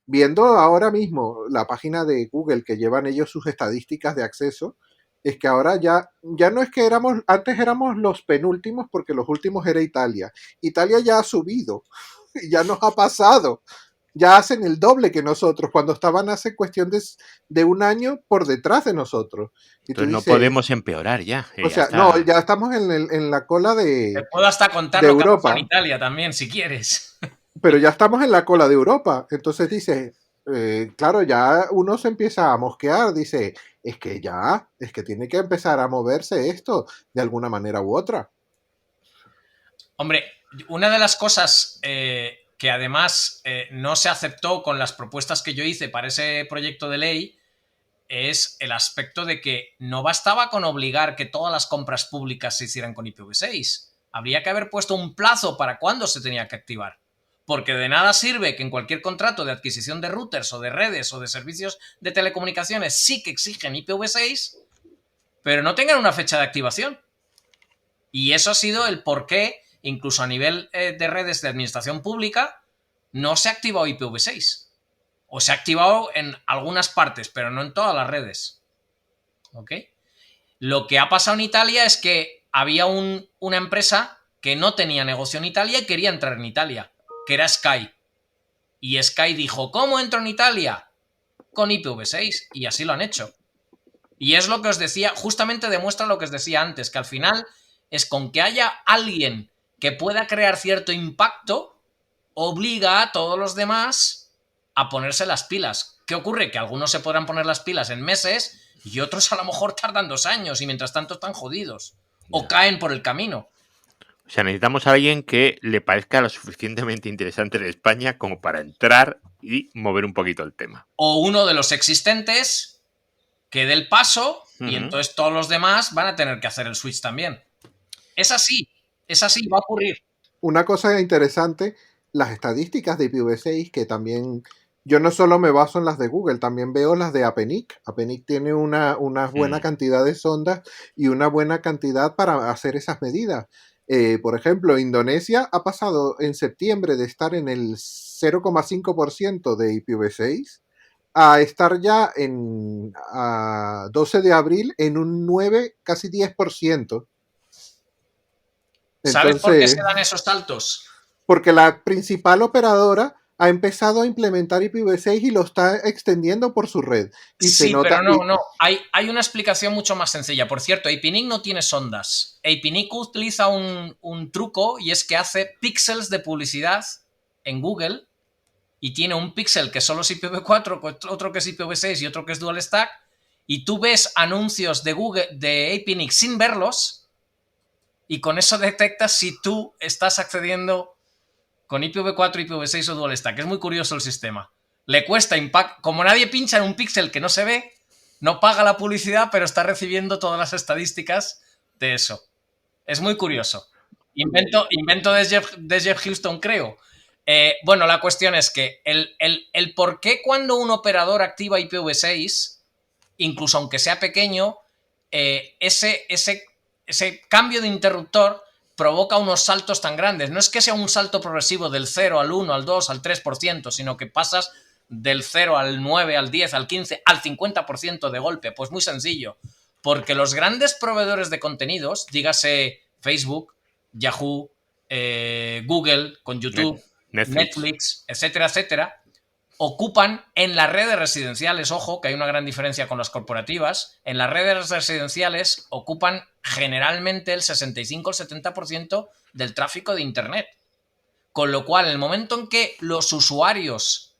Viendo ahora mismo la página de Google que llevan ellos sus estadísticas de acceso, es que ahora ya no es que antes éramos los penúltimos porque los últimos era Italia. Italia ya ha subido, ya nos ha pasado, ya hacen el doble que nosotros, cuando estaban hace cuestión de un año por detrás de nosotros. Y entonces dices, no podemos empeorar ya. O sea, no, ya estamos en la cola de Te puedo hasta contar de lo que Europa. ha pasado en Italia también, si quieres. Pero ya estamos en la cola de Europa. Entonces dice, claro, ya uno se empieza a mosquear. Dice, es que tiene que empezar a moverse esto de alguna manera u otra. Hombre, una de las cosas que además no se aceptó con las propuestas que yo hice para ese proyecto de ley es el aspecto de que no bastaba con obligar que todas las compras públicas se hicieran con IPv6. Habría que haber puesto un plazo para cuándo se tenía que activar. Porque de nada sirve que en cualquier contrato de adquisición de routers o de redes o de servicios de telecomunicaciones sí que exigen IPv6, pero no tengan una fecha de activación. Y eso ha sido el porqué, incluso a nivel de redes de administración pública, no se ha activado IPv6. O se ha activado en algunas partes, pero no en todas las redes. ¿Ok? Lo que ha pasado en Italia es que había una empresa que no tenía negocio en Italia y quería entrar en Italia, que era Sky. Y Sky dijo, ¿cómo entro en Italia? Con IPv6. Y así lo han hecho. Y es lo que os decía, justamente demuestra lo que os decía antes, que al final es con que haya alguien que pueda crear cierto impacto, obliga a todos los demás a ponerse las pilas. ¿Qué ocurre? Que algunos se podrán poner las pilas en meses y otros a lo mejor tardan 2 años y mientras tanto están jodidos. O caen por el camino. O sea, necesitamos a alguien que le parezca lo suficientemente interesante de España como para entrar y mover un poquito el tema. O uno de los existentes que dé el paso y entonces todos los demás van a tener que hacer el switch también. Es así, va a ocurrir. Una cosa interesante, las estadísticas de IPv6, que también yo no solo me baso en las de Google, también veo las de Apenic. Apenic tiene una buena cantidad de sondas y una buena cantidad para hacer esas medidas. Por ejemplo, Indonesia ha pasado en septiembre de estar en el 0,5% de IPv6 a estar ya a 12 de abril en un 9, casi 10%. ¿Sabes por qué se dan esos saltos? Porque la principal operadora ha empezado a implementar IPv6 y lo está extendiendo por su red. Y sí, se nota, pero no. Hay una explicación mucho más sencilla. Por cierto, APNIC no tiene sondas. APNIC utiliza un truco y es que hace píxeles de publicidad en Google y tiene un píxel que solo es IPv4, otro que es IPv6 y otro que es Dual Stack, y tú ves anuncios de Google, de APNIC sin verlos, y con eso detectas si tú estás accediendo con IPv4, IPv6 o Dual Stack. Es muy curioso el sistema. Le cuesta como nadie pincha en un píxel que no se ve, no paga la publicidad, pero está recibiendo todas las estadísticas de eso. Es muy curioso. Invento de Jeff Houston, creo. Bueno, la cuestión es que el por qué cuando un operador activa IPv6, incluso aunque sea pequeño, ese cambio de interruptor provoca unos saltos tan grandes. No es que sea un salto progresivo del 0 al 1, al 2, al 3%, sino que pasas del 0 al 9, al 10, al 15, al 50% de golpe. Pues muy sencillo. Porque los grandes proveedores de contenidos, dígase Facebook, Yahoo, Google con YouTube, Netflix, etcétera, etcétera, ocupan en las redes residenciales, ojo, que hay una gran diferencia con las corporativas, en las redes residenciales ocupan generalmente el 65 o el 70% del tráfico de Internet. Con lo cual, en el momento en que los usuarios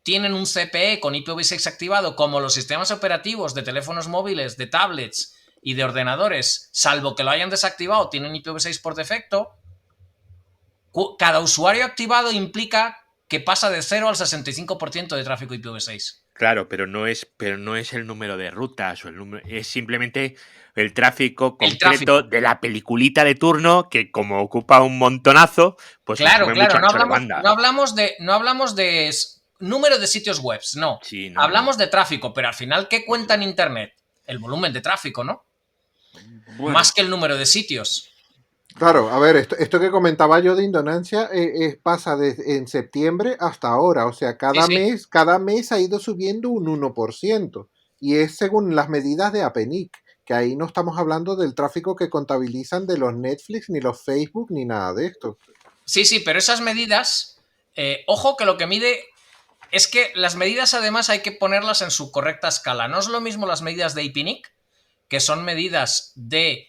tienen un CPE con IPv6 activado, como los sistemas operativos de teléfonos móviles, de tablets y de ordenadores, salvo que lo hayan desactivado, tienen IPv6 por defecto, cada usuario activado implica que pasa de 0 al 65% de tráfico IPv6. Claro, pero no es el número de rutas, o es simplemente el tráfico concreto de la peliculita de turno, que como ocupa un montonazo, pues claro, no hablamos de número de sitios web, no. Sí, no. Hablamos de tráfico, pero al final, ¿qué cuenta en Internet? El volumen de tráfico, ¿no? Bueno. Más que el número de sitios. Claro, a ver, esto que comentaba yo de Indonesia pasa en septiembre hasta ahora, o sea, cada mes ha ido subiendo un 1%, y es según las medidas de APNIC, que ahí no estamos hablando del tráfico que contabilizan de los Netflix, ni los Facebook, ni nada de esto. Sí, pero esas medidas, ojo que lo que mide es que las medidas además hay que ponerlas en su correcta escala. No es lo mismo las medidas de APNIC, que son medidas de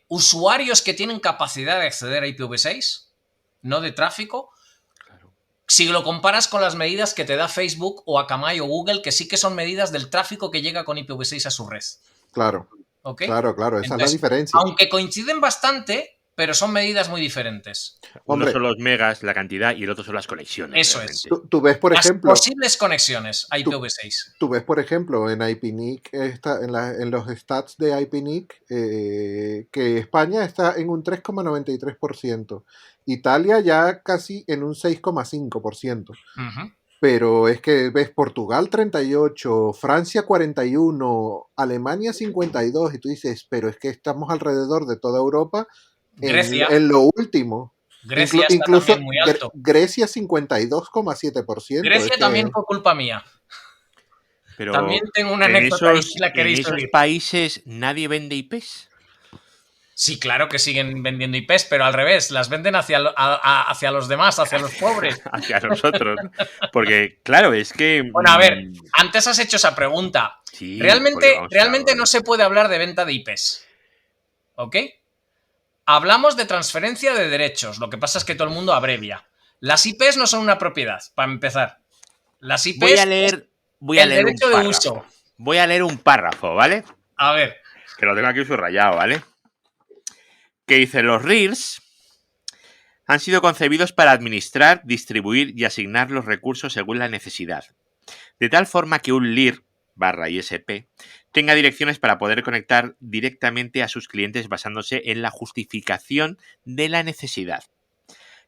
usuarios que tienen capacidad de acceder a IPv6, no de tráfico. Claro. Si lo comparas con las medidas que te da Facebook o Akamai o Google, que sí que son medidas del tráfico que llega con IPv6 a su red. Claro. ¿Okay? Claro, esa entonces, es la diferencia. Aunque coinciden bastante, pero son medidas muy diferentes. Uno son los megas, la cantidad, y el otro son las conexiones. Eso realmente. Es. Tú ves, por ejemplo... Las posibles conexiones a IPv6. Tú ves, por ejemplo, en IPNIC, en los stats de IPNIC, que España está en un 3,93%. Italia ya casi en un 6,5%. Uh-huh. Pero es que ves Portugal 38, Francia 41, Alemania 52, y tú dices, pero es que estamos alrededor de toda Europa en lo último. Grecia incluso está muy alto. Grecia 52,7%. Grecia también fue culpa mía. Pero también tengo una anécdota ahí, la queréis ¿En esos países nadie vende IPs? Sí, claro que siguen vendiendo IPs, pero al revés, las venden hacia los demás, hacia los pobres. Hacia nosotros. Porque, claro, es que... Bueno, a ver, antes has hecho esa pregunta. Sí, realmente no se puede hablar de venta de IPs. ¿Ok? Hablamos de transferencia de derechos. Lo que pasa es que todo el mundo abrevia. Las IPs no son una propiedad, para empezar. Las IPs voy a leer derecho de uso. Voy a leer un párrafo, ¿vale? A ver. Que lo tengo aquí subrayado, ¿vale? Que dice, los RIRs han sido concebidos para administrar, distribuir y asignar los recursos según la necesidad, de tal forma que un LIR/ISP tenga direcciones para poder conectar directamente a sus clientes basándose en la justificación de la necesidad.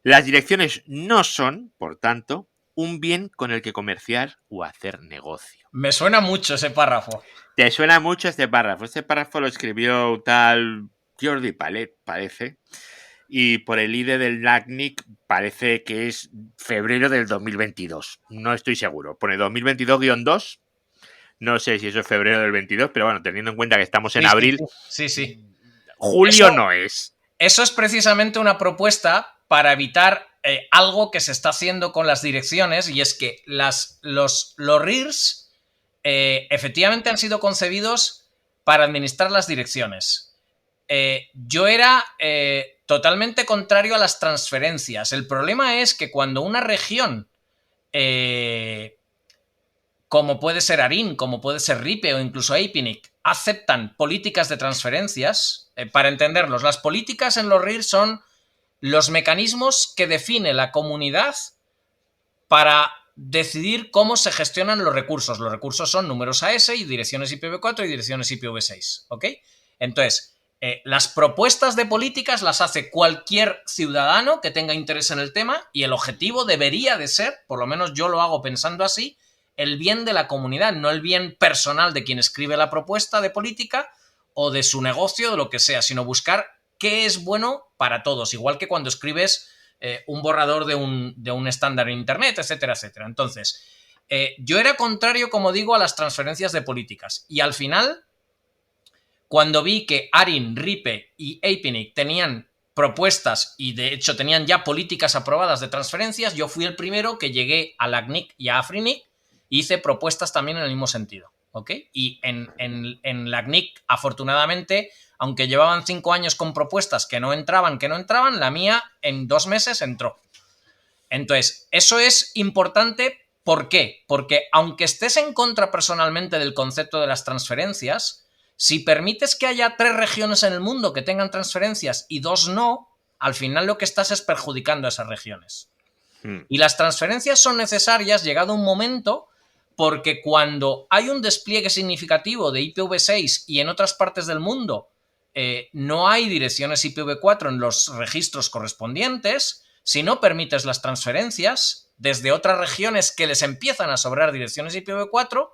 Las direcciones no son, por tanto, un bien con el que comerciar o hacer negocio. Me suena mucho ese párrafo. ¿Te suena mucho este párrafo? Este párrafo lo escribió tal Jordi Palet, parece, y por el ID del LACNIC parece que es febrero del 2022. No estoy seguro. Pone 2022-2. No sé si eso es febrero del 22, pero bueno, teniendo en cuenta que estamos en abril. Sí. Julio no es. Eso es precisamente una propuesta para evitar algo que se está haciendo con las direcciones, y es que los RIRs efectivamente han sido concebidos para administrar las direcciones. Yo era totalmente contrario a las transferencias. El problema es que cuando una región, como puede ser ARIN, como puede ser RIPE o incluso APNIC, aceptan políticas de transferencias, para entenderlos, las políticas en los RIR son los mecanismos que define la comunidad para decidir cómo se gestionan los recursos. Los recursos son números AES y direcciones IPv4 y direcciones IPv6, ¿ok? Entonces, las propuestas de políticas las hace cualquier ciudadano que tenga interés en el tema y el objetivo debería de ser, por lo menos yo lo hago pensando así, el bien de la comunidad, no el bien personal de quien escribe la propuesta de política o de su negocio o de lo que sea, sino buscar qué es bueno para todos, igual que cuando escribes un borrador de un estándar en Internet, etcétera, etcétera. Entonces, yo era contrario, como digo, a las transferencias de políticas y al final, cuando vi que Arin, Ripe y APNIC tenían propuestas y de hecho tenían ya políticas aprobadas de transferencias, yo fui el primero que llegué a la CNIC y a AFRINIC y hice propuestas también en el mismo sentido, ¿ok? Y en la CNIC, afortunadamente, aunque llevaban 5 años con propuestas que no entraban, la mía en 2 meses entró. Entonces, eso es importante. ¿Por qué? Porque aunque estés en contra personalmente del concepto de las transferencias, si permites que haya 3 regiones en el mundo que tengan transferencias y 2 no, al final lo que estás es perjudicando a esas regiones. Y las transferencias son necesarias llegado un momento porque cuando hay un despliegue significativo de IPv6 y en otras partes del mundo no hay direcciones IPv4 en los registros correspondientes, si no permites las transferencias desde otras regiones que les empiezan a sobrar direcciones IPv4,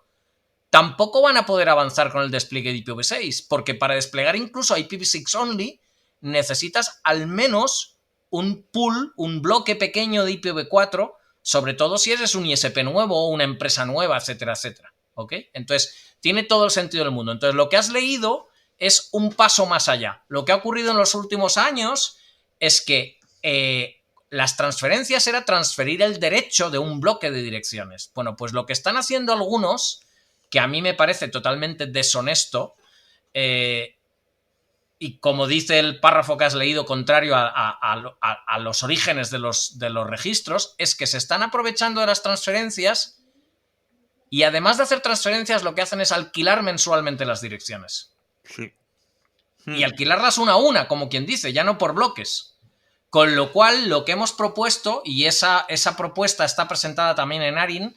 tampoco van a poder avanzar con el despliegue de IPv6, porque para desplegar incluso IPv6 only necesitas al menos un pool, un bloque pequeño de IPv4, sobre todo si eres un ISP nuevo o una empresa nueva, etcétera, etcétera. ¿Ok? Entonces, tiene todo el sentido del mundo. Entonces, lo que has leído es un paso más allá. Lo que ha ocurrido en los últimos años es que las transferencias era transferir el derecho de un bloque de direcciones. Bueno, pues lo que están haciendo algunos, que a mí me parece totalmente deshonesto, y como dice el párrafo que has leído, contrario a los orígenes de los registros, es que se están aprovechando de las transferencias y además de hacer transferencias lo que hacen es alquilar mensualmente las direcciones. Sí. Y alquilarlas una a una, como quien dice, ya no por bloques. Con lo cual, lo que hemos propuesto, y esa propuesta está presentada también en Arin,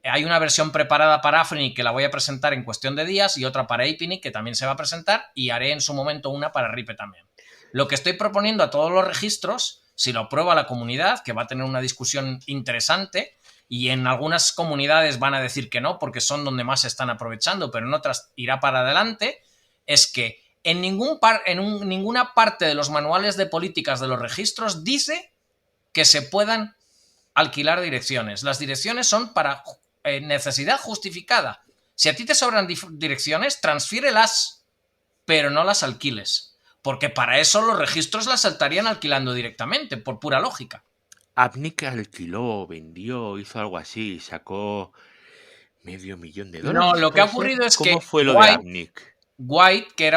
hay una versión preparada para AFRINIC que la voy a presentar en cuestión de días y otra para APNIC que también se va a presentar y haré en su momento una para RIPE también. Lo que estoy proponiendo a todos los registros, si lo aprueba la comunidad, que va a tener una discusión interesante y en algunas comunidades van a decir que no porque son donde más se están aprovechando, pero en otras irá para adelante, es que en ninguna parte de los manuales de políticas de los registros dice que se puedan alquilar direcciones. Las direcciones son para necesidad justificada. Si a ti te sobran direcciones, transfiérelas, pero no las alquiles. Porque para eso los registros las estarían alquilando directamente, por pura lógica. APNIC alquiló, vendió, hizo algo así, sacó $500,000. No, lo que ha ocurrido es que ¿Cómo fue lo de APNIC? White, que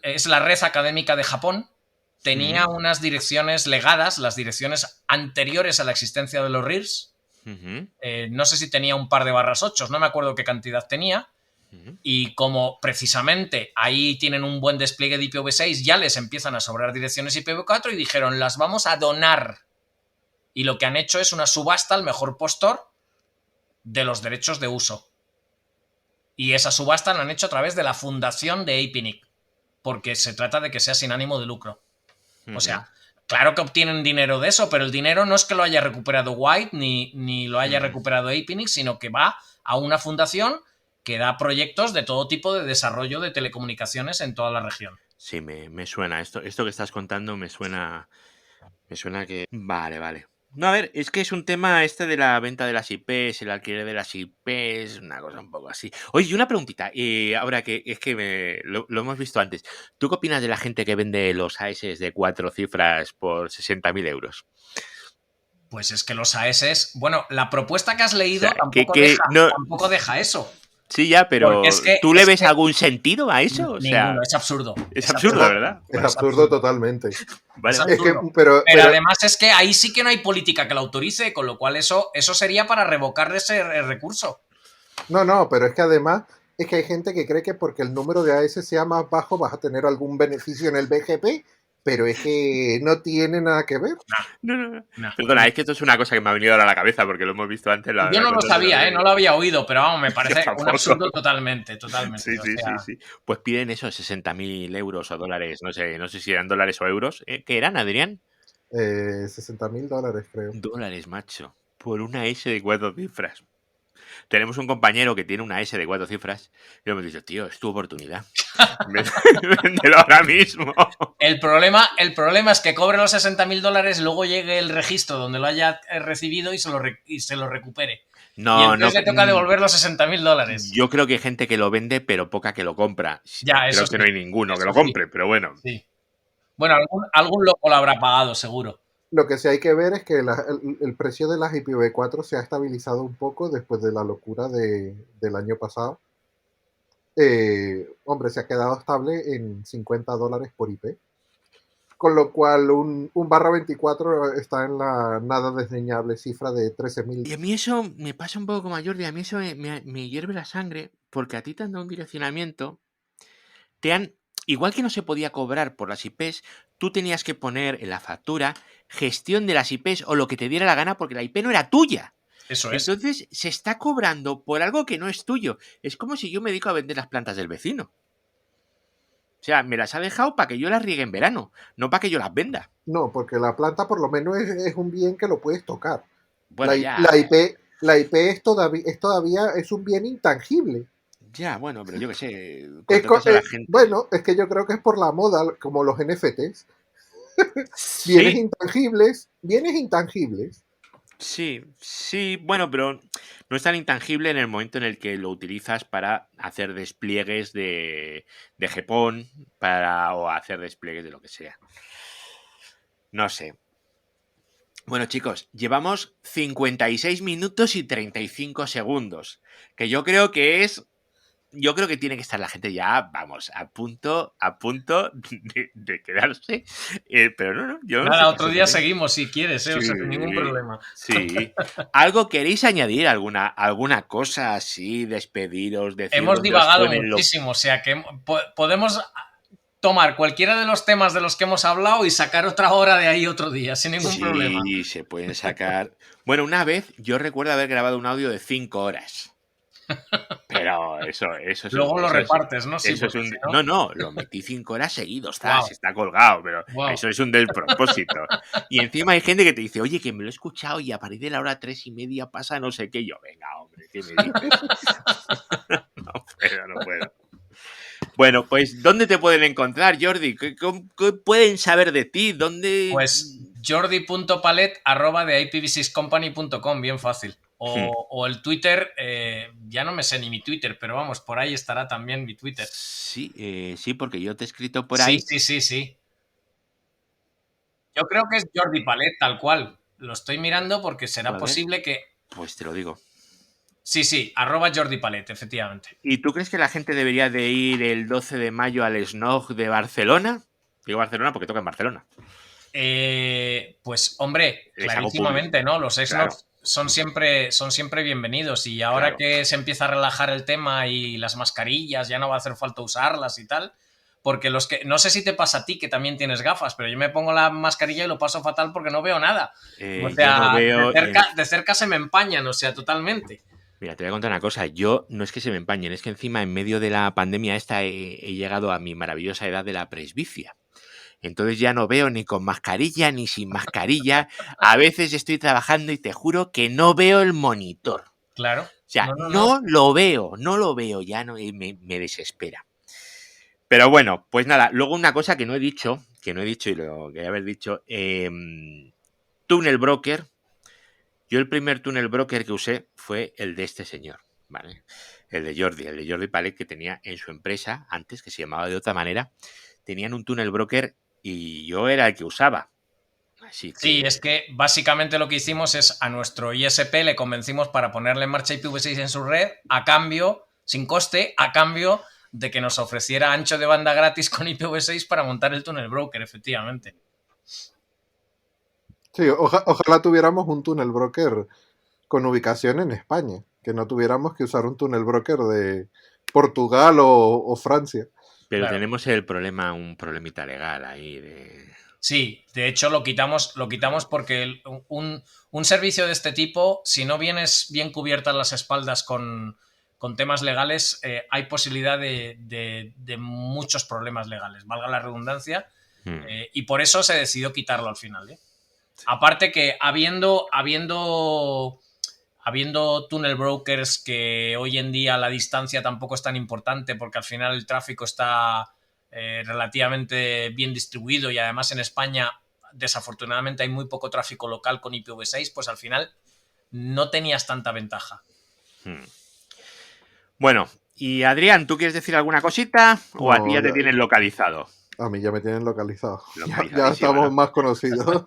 es la red académica de Japón, tenía unas direcciones legadas, las direcciones anteriores a la existencia de los RIRs. No sé si tenía un par de /8, no me acuerdo qué cantidad tenía. Y como precisamente ahí tienen un buen despliegue de IPv6, ya les empiezan a sobrar direcciones IPv4 y dijeron, las vamos a donar. Y lo que han hecho es una subasta al mejor postor de los derechos de uso. Y esa subasta la han hecho a través de la fundación de APNIC, porque se trata de que sea sin ánimo de lucro. O sea, claro que obtienen dinero de eso, pero el dinero no es que lo haya recuperado White ni lo haya recuperado APNIC, sino que va a una fundación que da proyectos de todo tipo de desarrollo de telecomunicaciones en toda la región. Sí, me suena. Esto que estás contando me suena que... Vale. No, a ver, es que es un tema de la venta de las IPs, el alquiler de las IPs, una cosa un poco así. Oye, y una preguntita, ahora que es que lo hemos visto antes. ¿Tú qué opinas de la gente que vende los AES de 4 cifras por 60.000 euros? Pues es que los AES... Bueno, la propuesta que has leído tampoco deja eso. Sí, ya, pero ¿tú le ves algún sentido a eso? Ninguno, es absurdo. Es absurdo, ¿verdad? Es absurdo totalmente. Vale. Es absurdo. Pero además es que ahí sí que no hay política que lo autorice, con lo cual eso sería para revocarle ese recurso. No, pero es que además es que hay gente que cree que porque el número de AES sea más bajo vas a tener algún beneficio en el BGP pero es que no tiene nada que ver. No. Perdona, es que esto es una cosa que me ha venido ahora a la cabeza porque lo hemos visto antes. Yo no lo sabía, no lo había oído, pero vamos, me parece un absurdo totalmente. Sí. Pues piden eso, 60.000 euros o dólares, no sé si eran dólares o euros. ¿Qué eran, Adrián? $60.000, creo. Dólares, macho, por una S de 4 cifras. Tenemos un compañero que tiene una S de 4 cifras y le hemos dicho, tío, es tu oportunidad. Véndelo ahora mismo. El problema es que cobre los $60.000, luego llegue el registro donde lo haya recibido y se lo recupere. No, y entonces le toca devolver los $60.000. Yo creo que hay gente que lo vende, pero poca que lo compra. Ya, creo que no hay ninguno que lo compre, pero bueno. Sí. Bueno, algún loco lo habrá pagado, seguro. Lo que sí hay que ver es que el precio de las IPv4 se ha estabilizado un poco después de la locura del año pasado. Hombre, se ha quedado estable en $50 por IP. Con lo cual un /24 está en la nada desdeñable cifra de 13.000. Y a mí eso me pasa un poco como a Jordi, a mí eso me hierve la sangre, porque a ti te han dado un direccionamiento, igual que no se podía cobrar por las IPs, tú tenías que poner en la factura gestión de las IPs o lo que te diera la gana porque la IP no era tuya. Eso es. Entonces se está cobrando por algo que no es tuyo. Es como si yo me dedico a vender las plantas del vecino. O sea, me las ha dejado para que yo las riegue en verano, no para que yo las venda. No, porque la planta por lo menos es un bien que lo puedes tocar. Bueno, la IP es todavía es un bien intangible. Ya, bueno, pero yo qué sé. Bueno, es que yo creo que es por la moda, como los NFTs. ¿Sí? Bienes intangibles. Sí, bueno, pero no es tan intangible en el momento en el que lo utilizas para hacer despliegues de GPON o hacer despliegues de lo que sea. No sé. Bueno, chicos, llevamos 56 minutos y 35 segundos, que yo creo que tiene que estar la gente ya, vamos, a punto de quedarse. Pero no, yo nada, otro día seguimos si quieres, sí, o sea, sin ningún problema. Sí. ¿Algo queréis añadir? ¿Alguna cosa así? Despediros, deciros. Hemos divagado muchísimo, o sea que podemos tomar cualquiera de los temas de los que hemos hablado y sacar otra hora de ahí otro día, sin ningún problema. Sí, se pueden sacar. Bueno, una vez yo recuerdo haber grabado un audio de 5 horas. Pero eso es luego lo repartes, ¿no? Sí, no, lo metí 5 horas seguidos, está colgado, pero eso es un despropósito. Y encima hay gente que te dice, oye, que me lo he escuchado y a partir de la hora 3:30 pasa no sé qué. Yo, venga, hombre, ¿qué me dices? No puedo. Bueno, pues, ¿dónde te pueden encontrar, Jordi? ¿Qué pueden saber de ti? ¿Dónde? Pues jordi.palet@theipv6company.com, bien fácil. O el Twitter, ya no me sé ni mi Twitter, pero vamos, por ahí estará también mi Twitter. Sí, porque yo te he escrito por ahí. Sí. Yo creo que es Jordi Palet, tal cual. Lo estoy mirando porque será posible que... Pues te lo digo. Sí, @Jordi Palet, efectivamente. ¿Y tú crees que la gente debería de ir el 12 de mayo al SNOG de Barcelona? Digo Barcelona porque toca en Barcelona. Pues, hombre, clarísimamente, ¿no? Los SNOG son siempre bienvenidos y ahora que se empieza a relajar el tema y las mascarillas ya no va a hacer falta usarlas y tal, porque no sé si te pasa a ti que también tienes gafas, pero yo me pongo la mascarilla y lo paso fatal porque no veo nada. O sea, no veo, de cerca se me empañan, o sea, totalmente. Mira, te voy a contar una cosa. Yo no es que se me empañen, es que encima en medio de la pandemia esta he llegado a mi maravillosa edad de la presbicia. Entonces ya no veo ni con mascarilla ni sin mascarilla. A veces estoy trabajando y te juro que no veo el monitor. Claro. O sea, no lo veo, ya no me desespera. Pero bueno, pues nada. Luego una cosa que no he dicho y lo quería haber dicho. Tunnel Broker. Yo el primer Tunnel Broker que usé fue el de este señor, ¿vale? El de Jordi Palet, que tenía en su empresa antes, que se llamaba de otra manera. Tenían un Tunnel Broker y yo era el que usaba. Así que... Sí, es que básicamente lo que hicimos es a nuestro ISP le convencimos para ponerle en marcha IPv6 en su red a cambio, sin coste, a cambio de que nos ofreciera ancho de banda gratis con IPv6 para montar el Tunnel Broker, efectivamente. Sí, ojalá tuviéramos un Tunnel Broker con ubicación en España, que no tuviéramos que usar un Tunnel Broker de Portugal o Francia. Pero tenemos un problemita legal ahí de... Sí, de hecho lo quitamos porque un servicio de este tipo, si no vienes bien cubiertas las espaldas con temas legales, hay posibilidad de muchos problemas legales, valga la redundancia, y por eso se decidió quitarlo al final. Aparte que habiendo tunnel brokers, que hoy en día la distancia tampoco es tan importante porque al final el tráfico está relativamente bien distribuido y además en España desafortunadamente hay muy poco tráfico local con IPv6, pues al final no tenías tanta ventaja. Bueno, y Adrián, ¿tú quieres decir alguna cosita o a ti ya te tienen localizado? A mí ya me tienen localizado. Ya estamos más conocidos.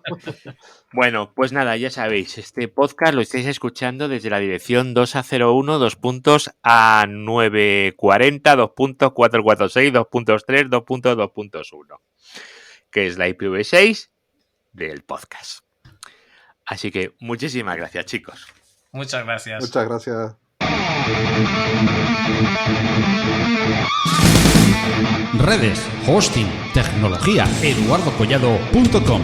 Bueno, pues nada, ya sabéis, este podcast lo estáis escuchando desde la dirección 2A01.2.A940.2.446.2.3.2.2.1, que es la IPv6 del podcast. Así que muchísimas gracias, chicos. Muchas gracias. Muchas gracias. Redes, hosting, tecnología, eduardocollado.com.